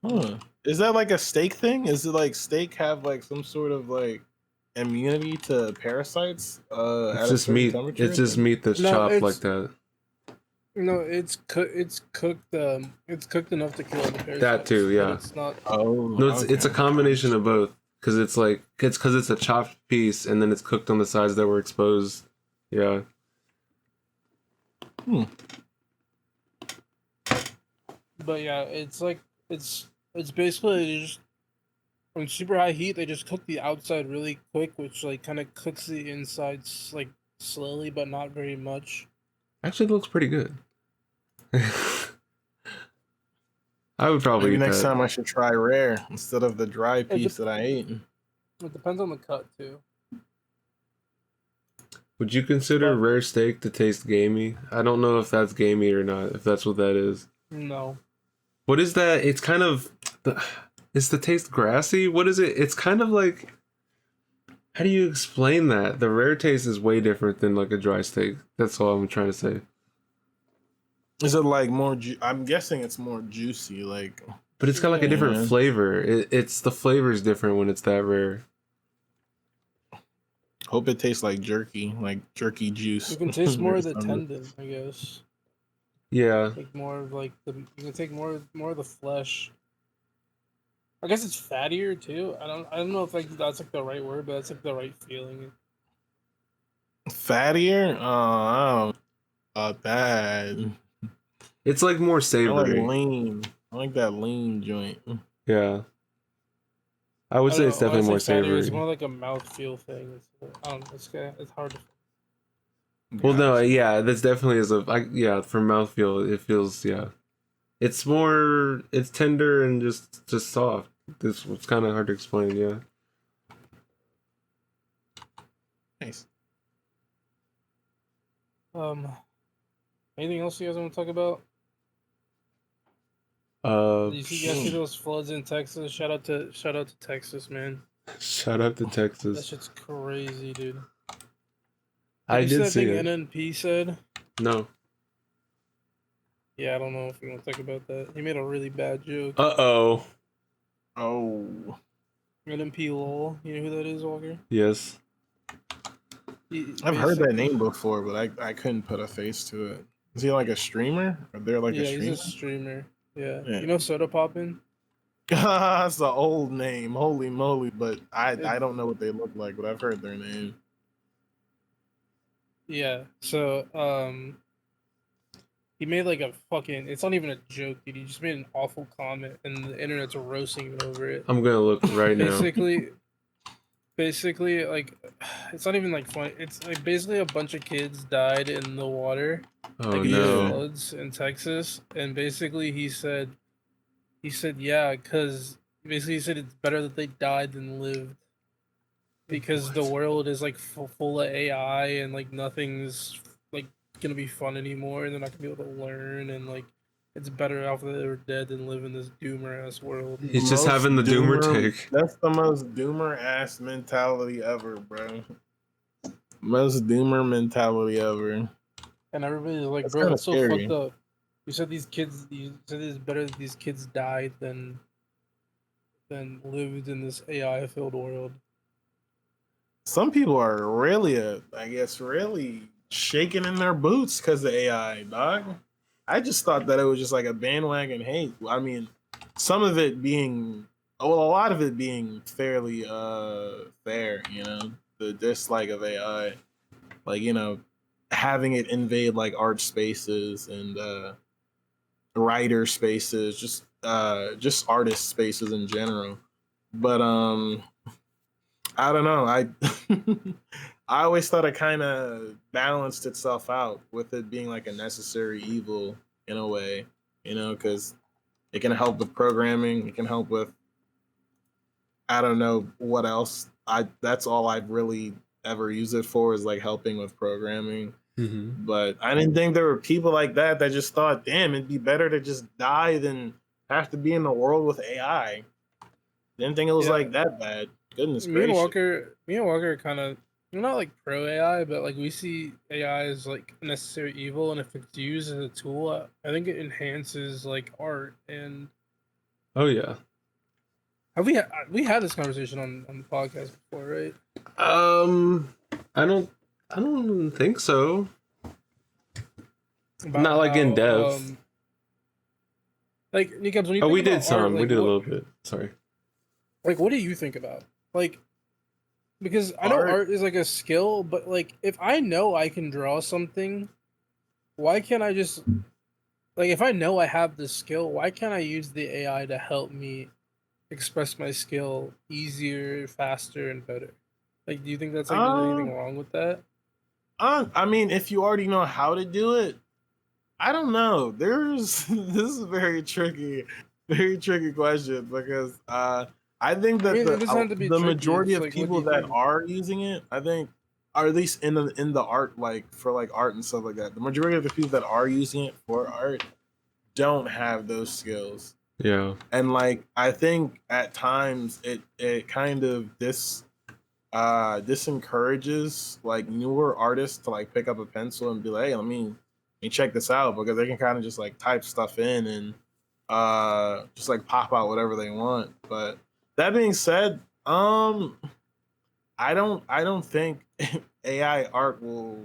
Huh. Is that like a steak thing? Is it like steak have like some sort of like immunity to parasites? It's just meat. It's just meat that's chopped like that. No, it's cooked. It's cooked enough to kill all the parasites. That too, But yeah. it's not. Oh, No, it's a okay. combination of both because it's like it's because it's a chopped piece and then it's cooked on the sides that were exposed. Yeah. Hmm. But yeah, it's like it's basically just on super high heat. They just cook the outside really quick, which like kind of cooks the insides like slowly, but not very much. Actually, it looks pretty good. I would probably Maybe eat next that. time I should try rare instead of the dry It, piece de- that I ate. it depends on the cut too. Would you consider But rare steak to taste gamey? I don't know if that's gamey or not, if that's what that is. no, What is that? It's kind of is the taste grassy? What is it? It's kind of like how do you explain that? The rare taste is way different than like a dry steak. That's all I'm trying to say. Is it like more? I'm guessing it's more juicy. Like, But it's got like a yeah, different yeah. flavor. It's the flavor's different when it's that rare. Hope it tastes like jerky juice. you can taste more Or of the something. tendon, I guess. Yeah. Like more of like the you can take more of the flesh. I guess it's fattier too. I don't know if like that's like the right word, but that's like the right feeling. Fattier? I don't know about that. It's like more I like savory. lean. I like that lean joint. Yeah. I would I say don't it's know. When I definitely say more fattier, it's savory. more like a mouthfeel thing. I don't know. It's hard to. Well, no, Gotcha. yeah, that's definitely is yeah, for mouthfeel, it feels, yeah. It's more, it's tender and just soft. This was kind of hard to explain, yeah. Nice. Anything else you guys want to talk about? You guys see Hmm. those floods in Texas? Shout out to Texas, man. Shout out to That Texas. shit's crazy, dude. Did I you see did that see thing it. NNP said? No. Yeah, I don't know if you want to talk about that. He made a really bad joke. Uh-oh. Oh, NNP lol. You know who that is, Walker? Yes. He I've heard that basically, name before, but I couldn't put a face to it. Is he like a streamer? Are there like a yeah, he's a streamer? streamer. Yeah, Yeah. you know Soda Poppin'? That's an old name. Holy moly! But It, I don't know what they look like, but I've heard their name. yeah. So he made like a fucking. It's not even a joke, dude. He just made an awful comment, and the internet's roasting him over it. I'm gonna look right now. Basically, like, it's not even like funny. It's like basically a bunch of kids died in the water, Oh like in these Yeah. no. floods in Texas, and basically he said yeah, because basically he said it's better that they died than lived because the What? world is like full of AI and like nothing's like gonna be fun anymore, and they're not gonna be able to learn, and like it's better off that they were dead than live in this doomer ass world. He's just having the doomer take. That's the most doomer ass mentality ever, bro. Most doomer mentality ever. And everybody's like, That's bro, kind of that's so fucked scary. up. You said you said it's better that these kids died than lived in this AI filled world. Some people are really, I guess, really shaking in their boots because of AI, dog. I just thought that it was just like a bandwagon hate. I mean, some of it being, well, a lot of it being fairly fair, you know, the dislike of AI, like, you know, having it invade like art spaces and writer spaces, just artist spaces in general. But I don't know. I always thought it kind of balanced itself out with it being like a necessary evil in a way, you know, because it can help with programming. It can help with I don't know what else. I That's all I've really ever used it for is like helping with programming. Mm-hmm. But I didn't think there were people like that that just thought, damn, it'd be better to just die than have to be in the world with AI. Didn't think it was Yeah, like that bad. Goodness gracious. Me and Walker kind of we're not like pro AI, but like we see AI as like a necessary evil, and if it's used as a tool, I think it enhances like art. And Oh yeah. have we had this conversation on the podcast before, right? Um I don't think so. about Not like in how depth. like Nikabs, when you Oh, think we did about art, some. We like did a what little bit. Sorry. like what do you think about? Like because I know Art. art is like a skill, but like if I know I can draw something, why can't I just like if I know I have the skill, why can't I use the AI to help me express my skill easier, faster, and better? Like, do you think that's like there's anything Um, wrong with that? I mean, if you already know how to do it, I don't know. There's this is a very tricky question because I think I that mean, it doesn't have to be the tricky. majority It's of like, what do people you that think? are using it, I think, or at least in the art like for like art and stuff like that, the majority of the people that are using it for art don't have those skills. Yeah. And like I think at times it kind of disencourages like newer artists to like pick up a pencil and be like, hey, let me check this out because they can kind of just like type stuff in and just like pop out whatever they want. But that being said, I don't think AI art will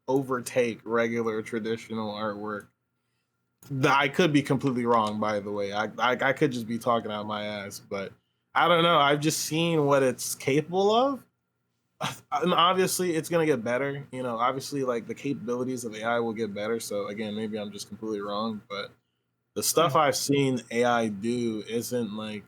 overtake regular traditional artwork. I could be completely wrong, by the way. I could just be talking out my ass, but I don't know. I've just seen what it's capable of, and obviously it's gonna get better. You know, obviously like the capabilities of AI will get better. So again, maybe I'm just completely wrong, but the stuff I've seen AI do isn't like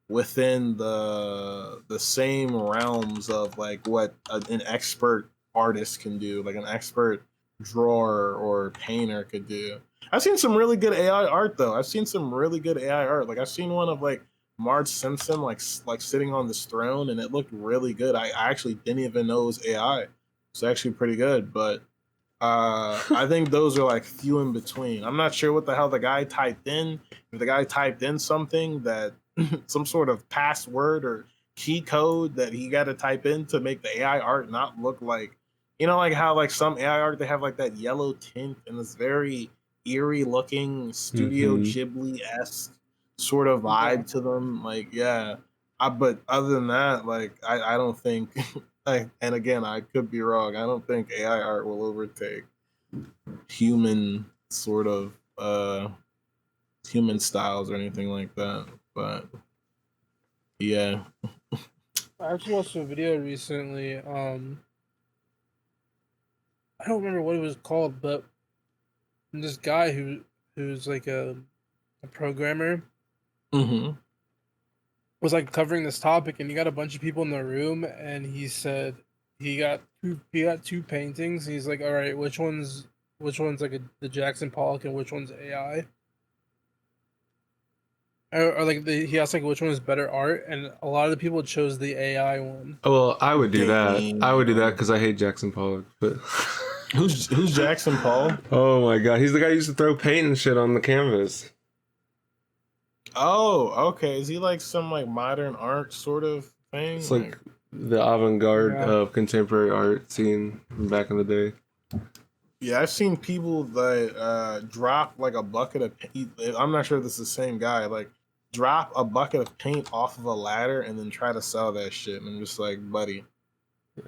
within the same realms of like what an expert artist can do, like an expert drawer or painter could do. I've seen some really good AI art though. I've seen some really good AI art. Like I've seen one of like Marge Simpson like sitting on this throne and it looked really good. I actually didn't even know it was AI. It's actually pretty good, but I think those are like few in between. I'm not sure what the hell the guy typed in. If the guy typed in something that some sort of password or key code that he got to type in to make the AI art not look like, you know, like how like some AI art they have like that yellow tint and this very eerie looking Studio Mm-hmm. Ghibli esque sort of Yeah. vibe to them. Like, yeah. But other than that, like I don't think and again I could be wrong. I don't think AI art will overtake human sort of human styles or anything like that. But yeah. I actually watched a video recently. I don't remember what it was called, but this guy who's like a programmer Mm-hmm. was like covering this topic, and he got a bunch of people in the room, and he said he got two paintings. He's like, all right, which one's like the Jackson Pollock and which one's AI? Or like he asked like which one is better art, and a lot of the people chose the AI one. Oh, well, I would do that. I would do that Damn. because I hate Jackson Pollock. But Who's Jackson Paul? oh my god, he's the guy who used to throw paint and shit on the canvas. Oh, okay. Is he like some like modern art sort of thing? It's like the avant-garde Yeah. of contemporary art scene from back in the day. Yeah, I've seen people that drop like a bucket of paint. I'm not sure if this is the same guy. Like, drop a bucket of paint off of a ladder and then try to sell that shit. And I'm just like, buddy,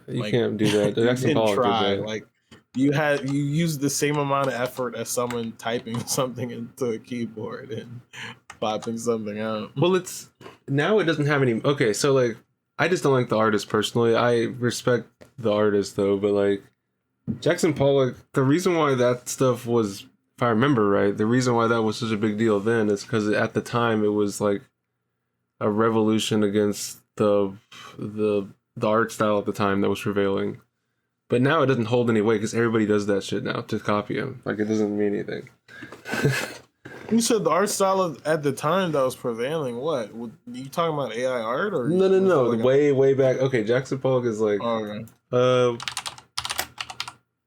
You like, can't do that. you Jackson didn't Pollock did try. that. Like, you used the same amount of effort as someone typing something into a keyboard and popping something out. Well, it's now it doesn't have any. Okay, so like, I just don't like the artist personally. I respect the artist though, but like Jackson Pollock, the reason why that stuff was, if I remember right, the reason why that was such a big deal then is because at the time it was like a revolution against the art style at the time that was prevailing. But now it doesn't hold any weight because everybody does that shit now to copy him. Like it doesn't mean anything. You said the art style at the time that was prevailing. What? You talking about AI art or No, was it no. like Way back. Okay, Jackson Pollock is like. Oh, okay.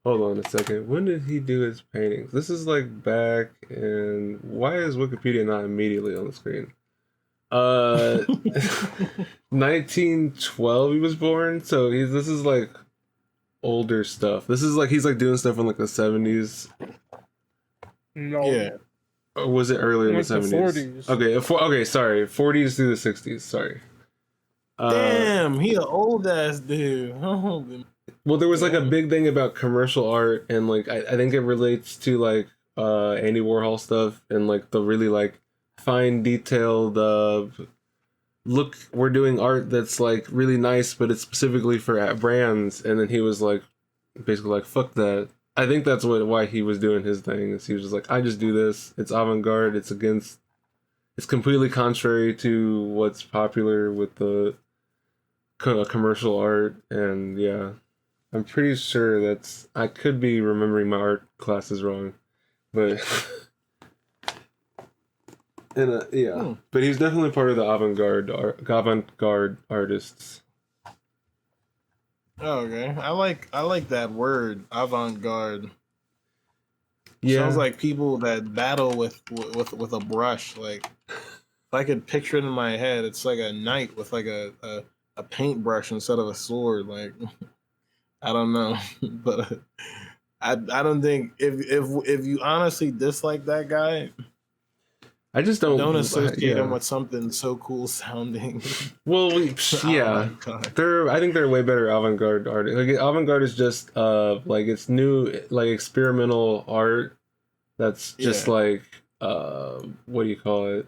Hold on a second. When did he do his paintings? This is like back in. Why is Wikipedia not immediately on the screen? 1912 he was born. So this is like older stuff. This is like he's like doing stuff in like the 70s. No. Yeah. Or was it earlier in the Like the 70s? 40s. Okay, sorry. 40s through the 60s. Sorry. Damn, he an old ass dude. Well, there was like a Yeah. big thing about commercial art, and like I think it relates to like Andy Warhol stuff and like the really like fine detailed look, we're doing art that's like really nice, but it's specifically for brands. And then he was like, basically like, fuck that. I think that's why he was doing his thing. Is he was just like, I just do this. It's avant garde. It's completely contrary to what's popular with the commercial art. And yeah, I'm pretty sure I could be remembering my art classes wrong, but. And yeah, Hmm. but he's definitely part of the avant-garde artists. Oh, okay. I like that word, avant-garde. Yeah, Sounds like people that battle with a brush. Like if I could picture it in my head, it's like a knight with like a paintbrush instead of a sword. Like I don't know, but I don't think if you honestly dislike that guy, I just don't don't. associate him Yeah. with something so cool sounding. Well, yeah, Avant-garde. I think they're way better avant-garde artists. Like avant-garde is just like it's new like experimental art that's just Yeah. like what do you call it?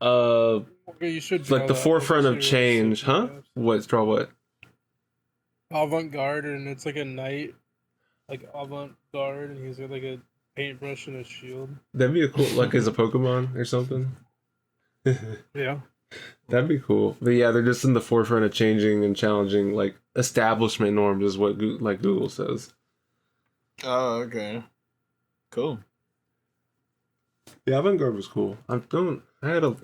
Uh, Okay, you should it's like draw the that. Like, forefront of seriously, change, huh? yeah. What draw what? Avant-garde, and it's like a knight, like avant-garde, and he's got like a paintbrush and a shield. That'd be a cool like as a Pokemon or something. Yeah. That'd be cool. But yeah, they're just in the forefront of changing and challenging like establishment norms, is what like Google says. Oh, okay. Cool. Yeah, avant-garde was cool. I had a.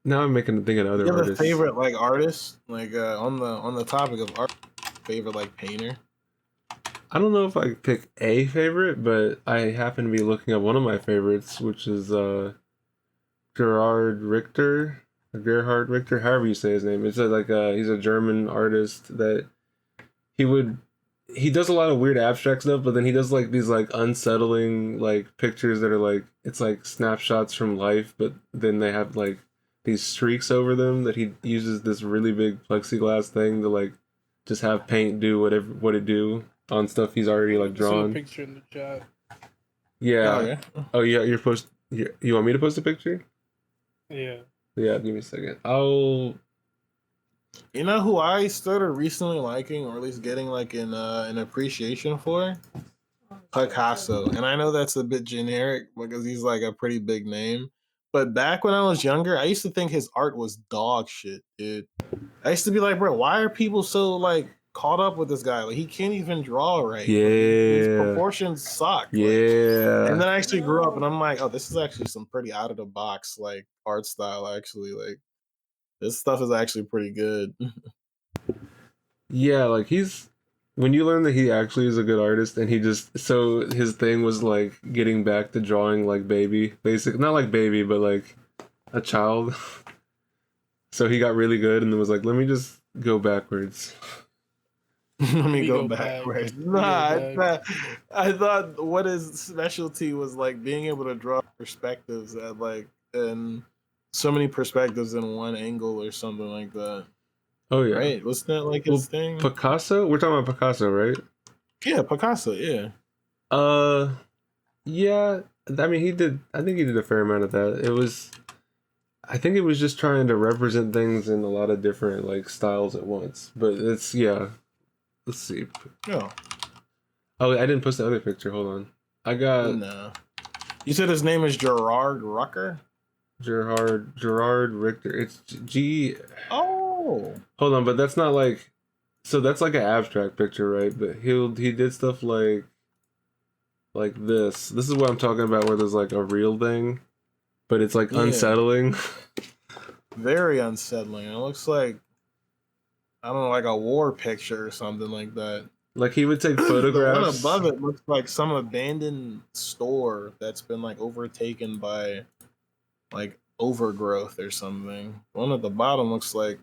Now I'm making me think of other You have a artists. favorite like artist? Like on the topic of art, favorite like painter? I don't know if I could pick a favorite, but I happen to be looking up one of my favorites, which is Gerhard Richter. Gerhard Richter, however you say his name. It's he's a German artist that he would he does a lot of weird abstract stuff, but then he does like these like unsettling like pictures that are like it's like snapshots from life, but then they have like these streaks over them that he uses this really big plexiglass thing to like just have paint do what it do on stuff he's already like Send a drawn. picture in the chat. Yeah. Oh, yeah. Oh yeah, you want me to post a picture? Yeah. Yeah, give me a second. I'll You know who I started recently liking, or at least getting like an appreciation for? Picasso. And I know that's a bit generic because he's like a pretty big name. But back when I was younger, I used to think his art was dog shit, dude. I used to be like, bro, why are people so like caught up with this guy? Like he can't even draw right. Like, his yeah. proportions suck. Like, Yeah. and then I actually grew up and I'm like, oh, this is actually some pretty out of the box like art style, actually. Like this stuff is actually pretty good. Yeah, like when you learn that he actually is a good artist and he just so his thing was like getting back to drawing like baby, basic not like baby, but like a child. So he got really good and then was like, let me just go backwards. Let me We go go back. backwards. We go Nah, back. I thought what his specialty was like being able to draw perspectives at like and so many perspectives in one angle or something like that. Oh yeah. Right? Wasn't that like Well, his thing? Picasso? We're talking about Picasso, right? Yeah, Picasso, yeah. Yeah, I mean I think he did a fair amount of that. I think it was just trying to represent things in a lot of different like styles at once. But yeah. Let's see. No. Oh, I didn't post the other picture. Hold on. I got No. You said his name is Gerard Rucker? Gerard Richter. It's G. Oh. Hold on, but that's not like. So that's like an abstract picture, right? But he did stuff like this. This is what I'm talking about, where there's like a real thing, but it's like Yeah. unsettling. Very unsettling. It looks like I don't know, like a war picture or something like that. Like he would take The one photographs. above it looks like some abandoned store that's been like overtaken by like overgrowth or something. One at the bottom looks like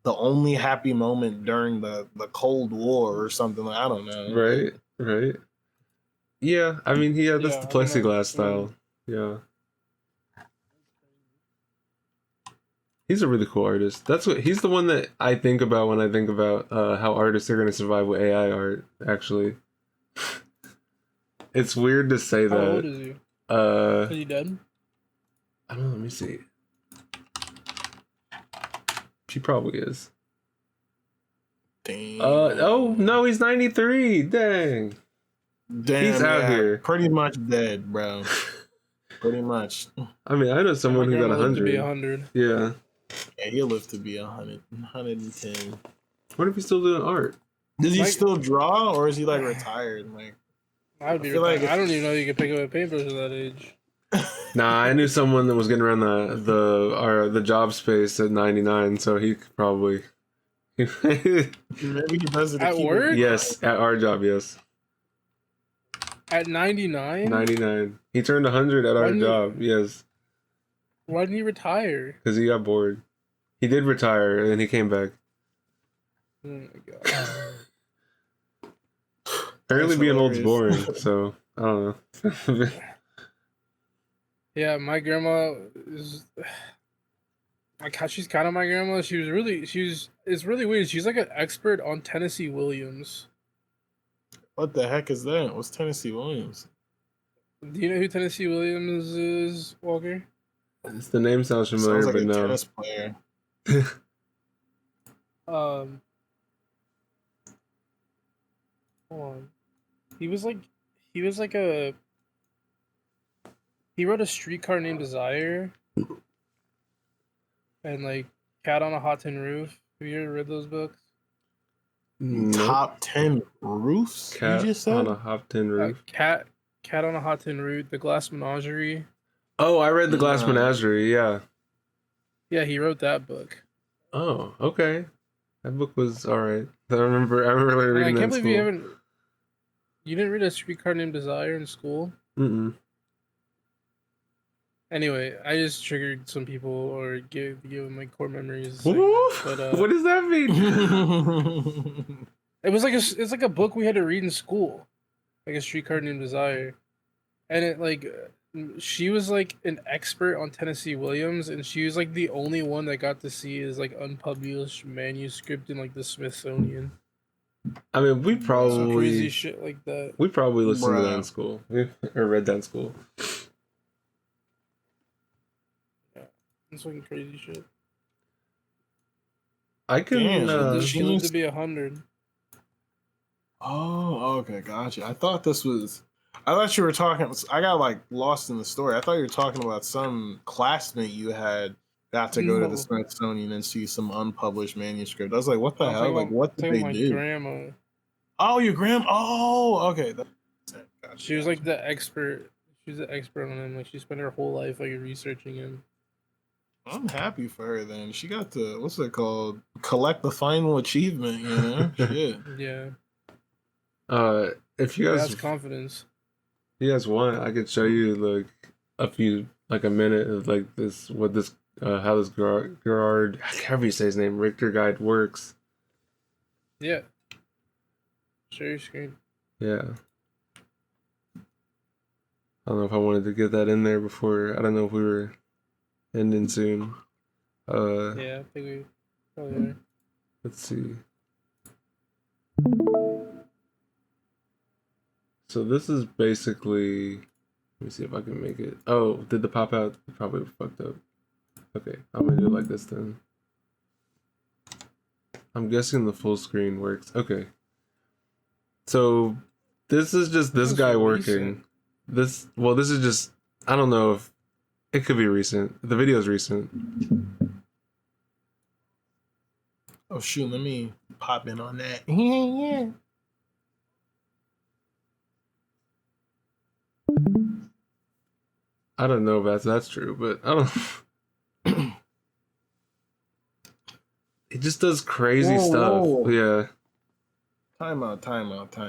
the only happy moment during the Cold War or something. I don't know. Right, right. Yeah, I mean, that's Yeah, the I think plexiglass I- style. Yeah. He's a really cool artist. He's the one that I think about when I think about how artists are gonna survive with AI art. Actually, it's weird to say How old that. is he? Uh, Is he dead? I don't know. Let me see. She probably is. Damn. Oh no, he's 93. Dang. Damn, he's out here. Pretty much dead, bro. Pretty much. I mean, I know someone who got My grandma lived to be 100. 100. Yeah. Yeah, he'll live to be 100, 110. What if he's still doing art? Does he Like- still draw, or is he like retired? Like, I would be. I feel like I don't even know you could pick up a paintbrush at that age. Nah, I knew someone that was getting around the job space at 99, so he could probably. maybe he does it to At keep work? it. Yes, at our job, yes. At 99? 99. He turned 100 at our When you- job, yes, Why didn't he retire? because he got bored. He did retire, and then he came back. Oh my god. Apparently That's being old's hilarious. boring, so I don't know. Yeah, my grandma is like how she's kind of my grandma. It's really weird. She's like an expert on Tennessee Williams. What the heck is that? What's Tennessee Williams? Do you know who Tennessee Williams is, Walker? The name sounds familiar, Sounds like but a no. tennis player. Hold on. He was like a he wrote a streetcar named Desire and like Cat on a Hot Tin Roof. Have you ever read those books? Nope. Top 10 roofs? Cat you just said? on a hop tin roof. Cat on a Hot Tin Roof, The Glass Menagerie. Oh, I read The Glass No. Menagerie, yeah. Yeah, he wrote that book. Oh, okay. That book was alright. I remember And reading I that in can't believe school. you didn't read a streetcar named Desire in school. Mm-mm. Anyway, I just triggered some people or give them my core memories. Like, Woo! but, What does that mean? it was like it's like a book we had to read in school, like a streetcar named Desire, and it like she was like an expert on Tennessee Williams, and she was like the only one that got to see his like unpublished manuscript in like the Smithsonian. I mean, we Some crazy probably shit like that. listened to that in Bruh. school. Or read that in school. It's fucking crazy shit. I can Damn, She lived to Genius. be 100. Oh, okay, gotcha. I thought you were talking. I got like lost in the story. I thought you were talking about some classmate you had got to go to No. the Smithsonian and see some unpublished manuscript. I was like, what the I'm hell? talking Like, about- what did talking they about my do? grandma. Oh, your grandma. Oh, okay. Gotcha, She was gotcha. like the expert. She's the expert on him. Like she spent her whole life like researching him. I'm happy for her then. She got to, what's it called? Collect the final achievement, you know? Shit. Yeah, if you that's guys confidence. you guys want, I could show you like a minute of like this how this Gerard, however you say his name, Richter guide works. Yeah. Share your screen. Yeah. I don't know if I wanted to get that in there before. I don't know if we were ending soon. Yeah, I think we probably are. Let's see. So this is basically. Let me see if I can make it. Oh, did the pop out? Probably fucked up. Okay, I'm gonna do it like this then. I'm guessing the full screen works. Okay. So this is just this This is guy recent. working. This is just. I don't know if it could be recent. The video is recent. Oh, shoot. Let me pop in on that. Yeah. I don't know if that's true, but I don't. It just does crazy Whoa, stuff. whoa. Yeah. Time out. Look How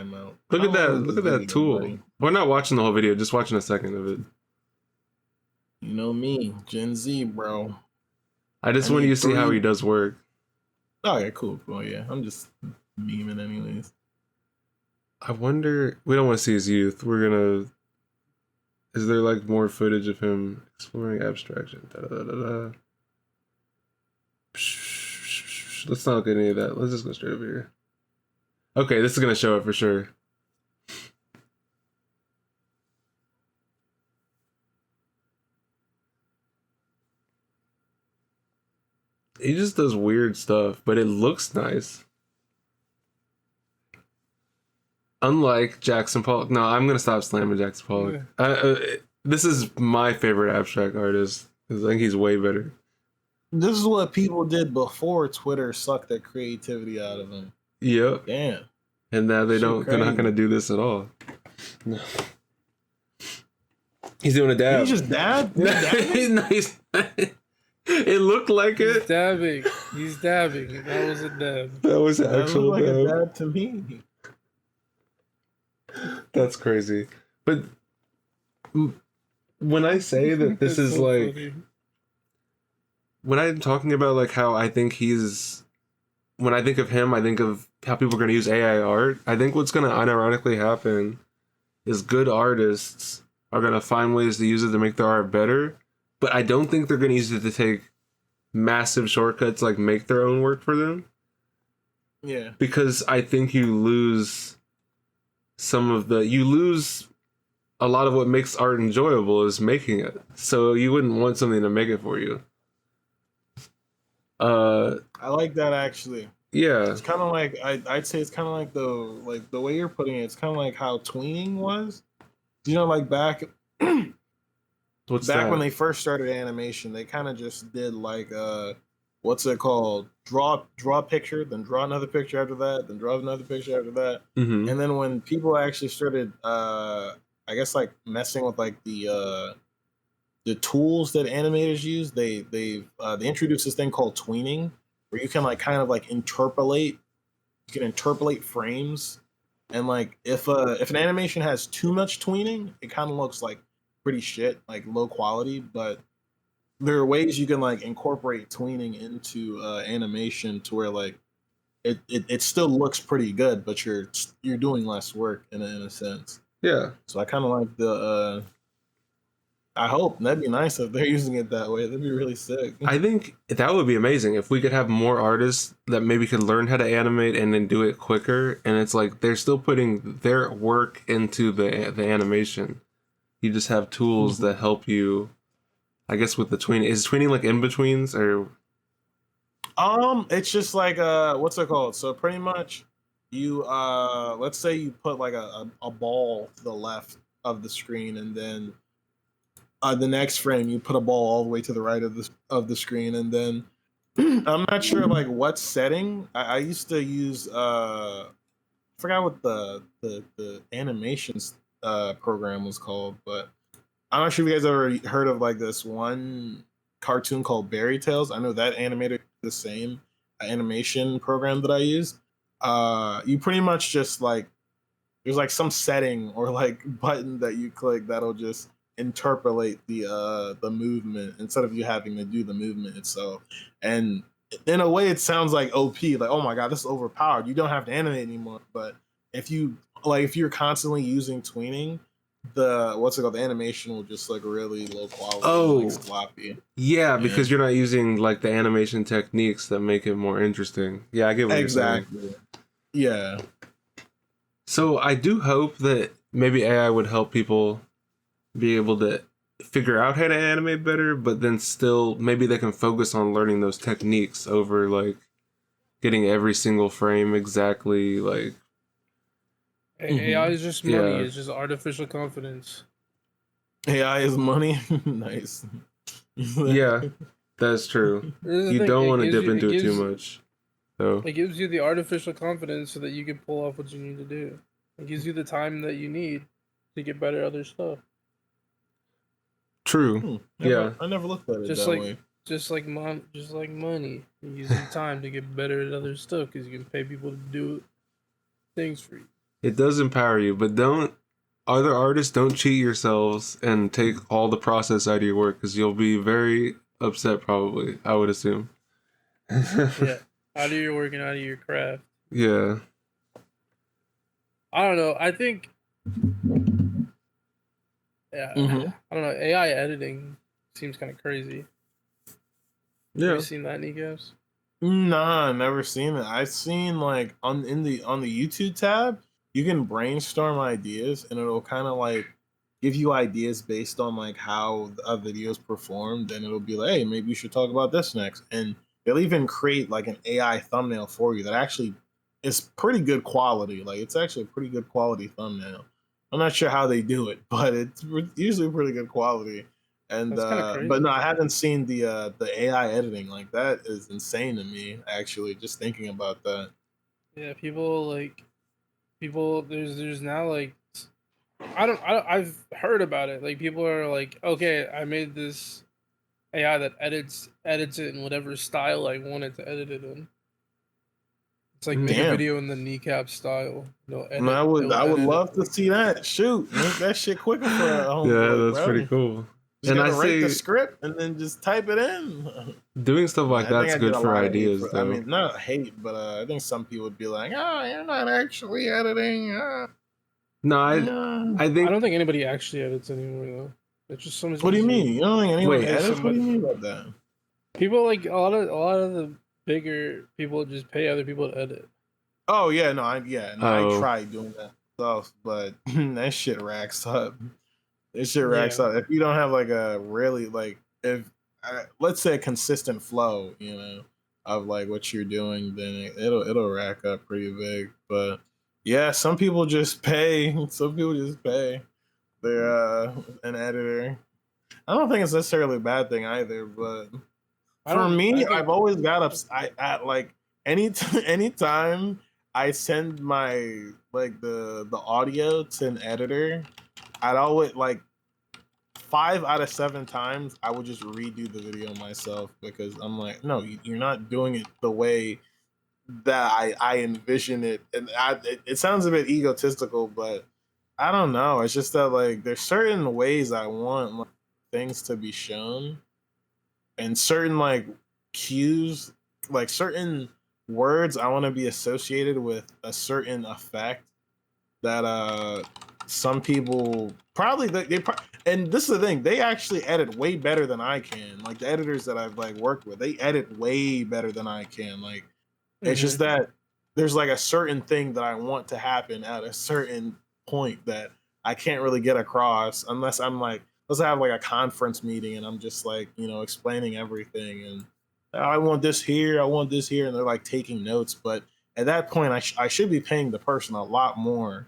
at that. long is Look this at that video, tool. buddy? We're not watching the whole video, just watching a second of it. You know me, Gen Z, bro. I just I want you need to see how 3. he does work. Oh, yeah, cool. Yeah, I'm just memeing anyways. I wonder. We don't want to see his youth. We're gonna. Is there like more footage of him exploring abstraction? Da, da, da, da, da. Let's not look at any of that. Let's just go straight over here. Okay, this is gonna show it for sure. He just does weird stuff, but it looks nice. Unlike Jackson Pollock. No, I'm gonna stop slamming Jackson Pollock. This is my favorite abstract artist. I think he's way better. This is what people did before Twitter sucked their creativity out of them. Yep. Damn. And now they're not gonna do this at all. No. He's doing a dab. He just dabbed? Nice. It looked like it. He's dabbing. He's dabbing. That was a dab. That was an That actual looked like dab. a dab to me. That's crazy. But when I say that this is so like, funny. when I'm talking about like how I think he's, when I think of him, I think of how people are going to use AI art. I think what's going to unironically happen is good artists are going to find ways to use it to make their art better. But I don't think they're going to use it to take massive shortcuts, like make their own work for them. Yeah. Because I think you lose a lot of what makes art enjoyable is making it. So you wouldn't want something to make it for you. I like that actually. Yeah. It's kind of like I'd say it's kind of like the way you're putting it. It's kind of like how tweening was. You know, like back What's back that? when they first started animation, they kind of just did like what's it called? Draw a picture, then draw another picture after that, then draw another picture after that. Mm-hmm. And then when people actually started I guess like messing with like the tools that animators use, they introduced this thing called tweening, where you can like kind of like interpolate frames, and like if an animation has too much tweening, it kind of looks like pretty shit, like low quality. But there are ways you can like incorporate tweening into animation to where like it still looks pretty good, but you're doing less work in a sense. Yeah. So I kind of like the. I hope that'd be nice if they're using it that way. That'd be really sick. I think that would be amazing if we could have more artists that maybe could learn how to animate and then do it quicker. And it's like they're still putting their work into the animation. You just have tools that help you. I guess with the tweening, is tweening like in betweens or? It's just like what's it called? So pretty much, you let's say you put like a ball to the left of the screen, and then the next frame you put a ball all the way to the right of the screen, and then I'm not sure like what setting. I used to use I forgot what the animations program was called, but I'm not sure if you guys ever heard of like this one cartoon called Berry Tales. I know that animator the same animation program that I use. You pretty much just like there's like some setting or like button that you click that'll just interpolate the movement instead of you having to do the movement itself. And in a way it sounds like OP, like, oh my god, this is overpowered. You don't have to animate anymore. But if you're constantly using tweening, the animation will just like really low quality, like sloppy. Yeah, because you're not using like the animation techniques that make it more interesting. Yeah, I get what you're saying. Yeah. So I do hope that maybe AI would help people be able to figure out how to animate better, but then still maybe they can focus on learning those techniques over like getting every single frame exactly like. AI is just money. Yeah. It's just artificial confidence. AI is money. Nice. Yeah, that's true. You don't want to dip into it too much. So it gives you the artificial confidence so that you can pull off what you need to do. It gives you the time that you need to get better at other stuff. true. I never looked at it Just that like way. just like money. You use your time to get better at other stuff because you can pay people to do things for you. It does empower you, but other artists don't cheat yourselves and take all the process out of your work because you'll be very upset probably, I would assume. Yeah. Out of your work and out of your craft. Yeah. I don't know. I think I don't know. AI editing seems kind of crazy. Yeah. Have you seen that, Nikos? Nah, never seen it. I've seen like on the YouTube tab, you can brainstorm ideas and it'll kind of like give you ideas based on like how a video's performed, and it'll be like, hey, maybe you should talk about this next. And they'll even create like an AI thumbnail for you that actually is pretty good quality. Like it's actually a pretty good quality thumbnail. I'm not sure how they do it, but it's usually pretty good quality. And That's kind of but crazy. no, I haven't seen the AI editing. Like that is insane to me. Actually, just thinking about that. Yeah, people. There's now like I've heard about it. Like people are like, okay, I made this AI that edits it in whatever style I want it to edit it in. It's like make a Damn, video in the kneecap style. They'll man, edit. They'll I would edit it. love to see that. Shoot, make that shit quicker for a Yeah, homeboy, that's pretty bro. cool. Just And I gotta write the say script and then just type it in. doing stuff like I think that's I did good a for lot of hate ideas, for. I though. mean, not hate, but I think some people would be like, "Oh, you're not actually editing." No, No. I I think don't think anybody actually edits anymore though. It's just What do you mean? You don't think anyone Wait. edits? What do Somebody. you mean about that? People like a lot of the bigger people just pay other people to edit. Oh yeah, no, I Oh, tried doing that stuff, but that shit racks up. This shit racks Yeah, up. If you don't have like a really like if let's say a consistent flow, of like what you're doing, then it'll rack up pretty big. But yeah, some people just pay. Some people just pay. They're an editor. I don't think it's necessarily a bad thing either, but I for don't. me, I I've think always got ups. I at like anytime I send my like the audio to an editor, I'd always like 5 out of 7 times I would just redo the video myself because I'm like, no, you're not doing it the way that I envision it, and it sounds a bit egotistical, but I don't know. It's just that like there's certain ways I want like, things to be shown, and certain like cues, like certain words I want to be associated with a certain effect that some people probably and this is the thing, they actually edit way better than I can. Like the editors that I've like worked with, they edit way better than I can. Like it's just Mhm. that there's like a certain thing that I want to happen at a certain point that I can't really get across unless I'm like, let's have like a conference meeting and I'm just like, explaining everything and I want this here, I want this here, and they're like taking notes. But at that point, I should be paying the person a lot more.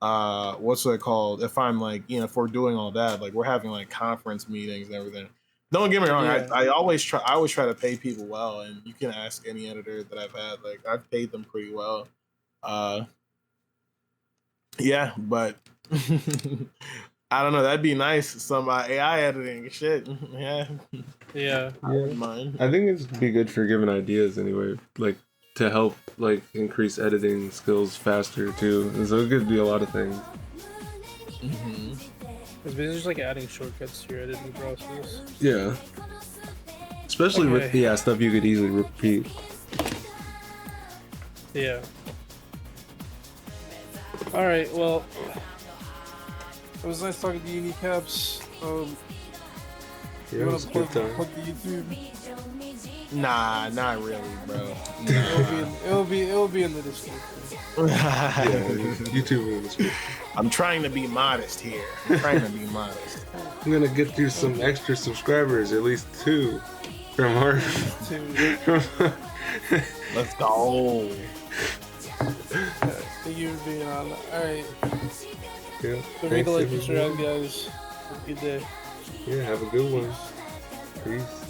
What's it called? If I'm like, if we're doing all that, like we're having like conference meetings and everything. Don't get me wrong. Yeah. I always try to pay people well, and you can ask any editor that I've had. Like I've paid them pretty well. Uh, yeah, but I don't know. That'd be nice. Some AI editing shit. Yeah, Yeah. I wouldn't mind. I think it'd be good for giving ideas anyway, like to help like increase editing skills faster too. And so it could be a lot of things. Mm-hmm. It's basically just like adding shortcuts to your editing process. Yeah, especially with Okay. stuff you could easily repeat. Yeah. All right. Well, it was nice talking to you, Kneecaps. Yeah, You it want was to a good time. plug the YouTube? Nah, not really, bro. It'll be in the description. Yeah, YouTube in the description. I'm trying to be modest here. I'm trying to be modest. I'm gonna get you some extra subscribers, at least 2 from our. Let's go. Thank you for being on. All right. Yeah, So make thanks, a like, everybody. subscribe, guys. Have a good day. Yeah, have a good one. Peace.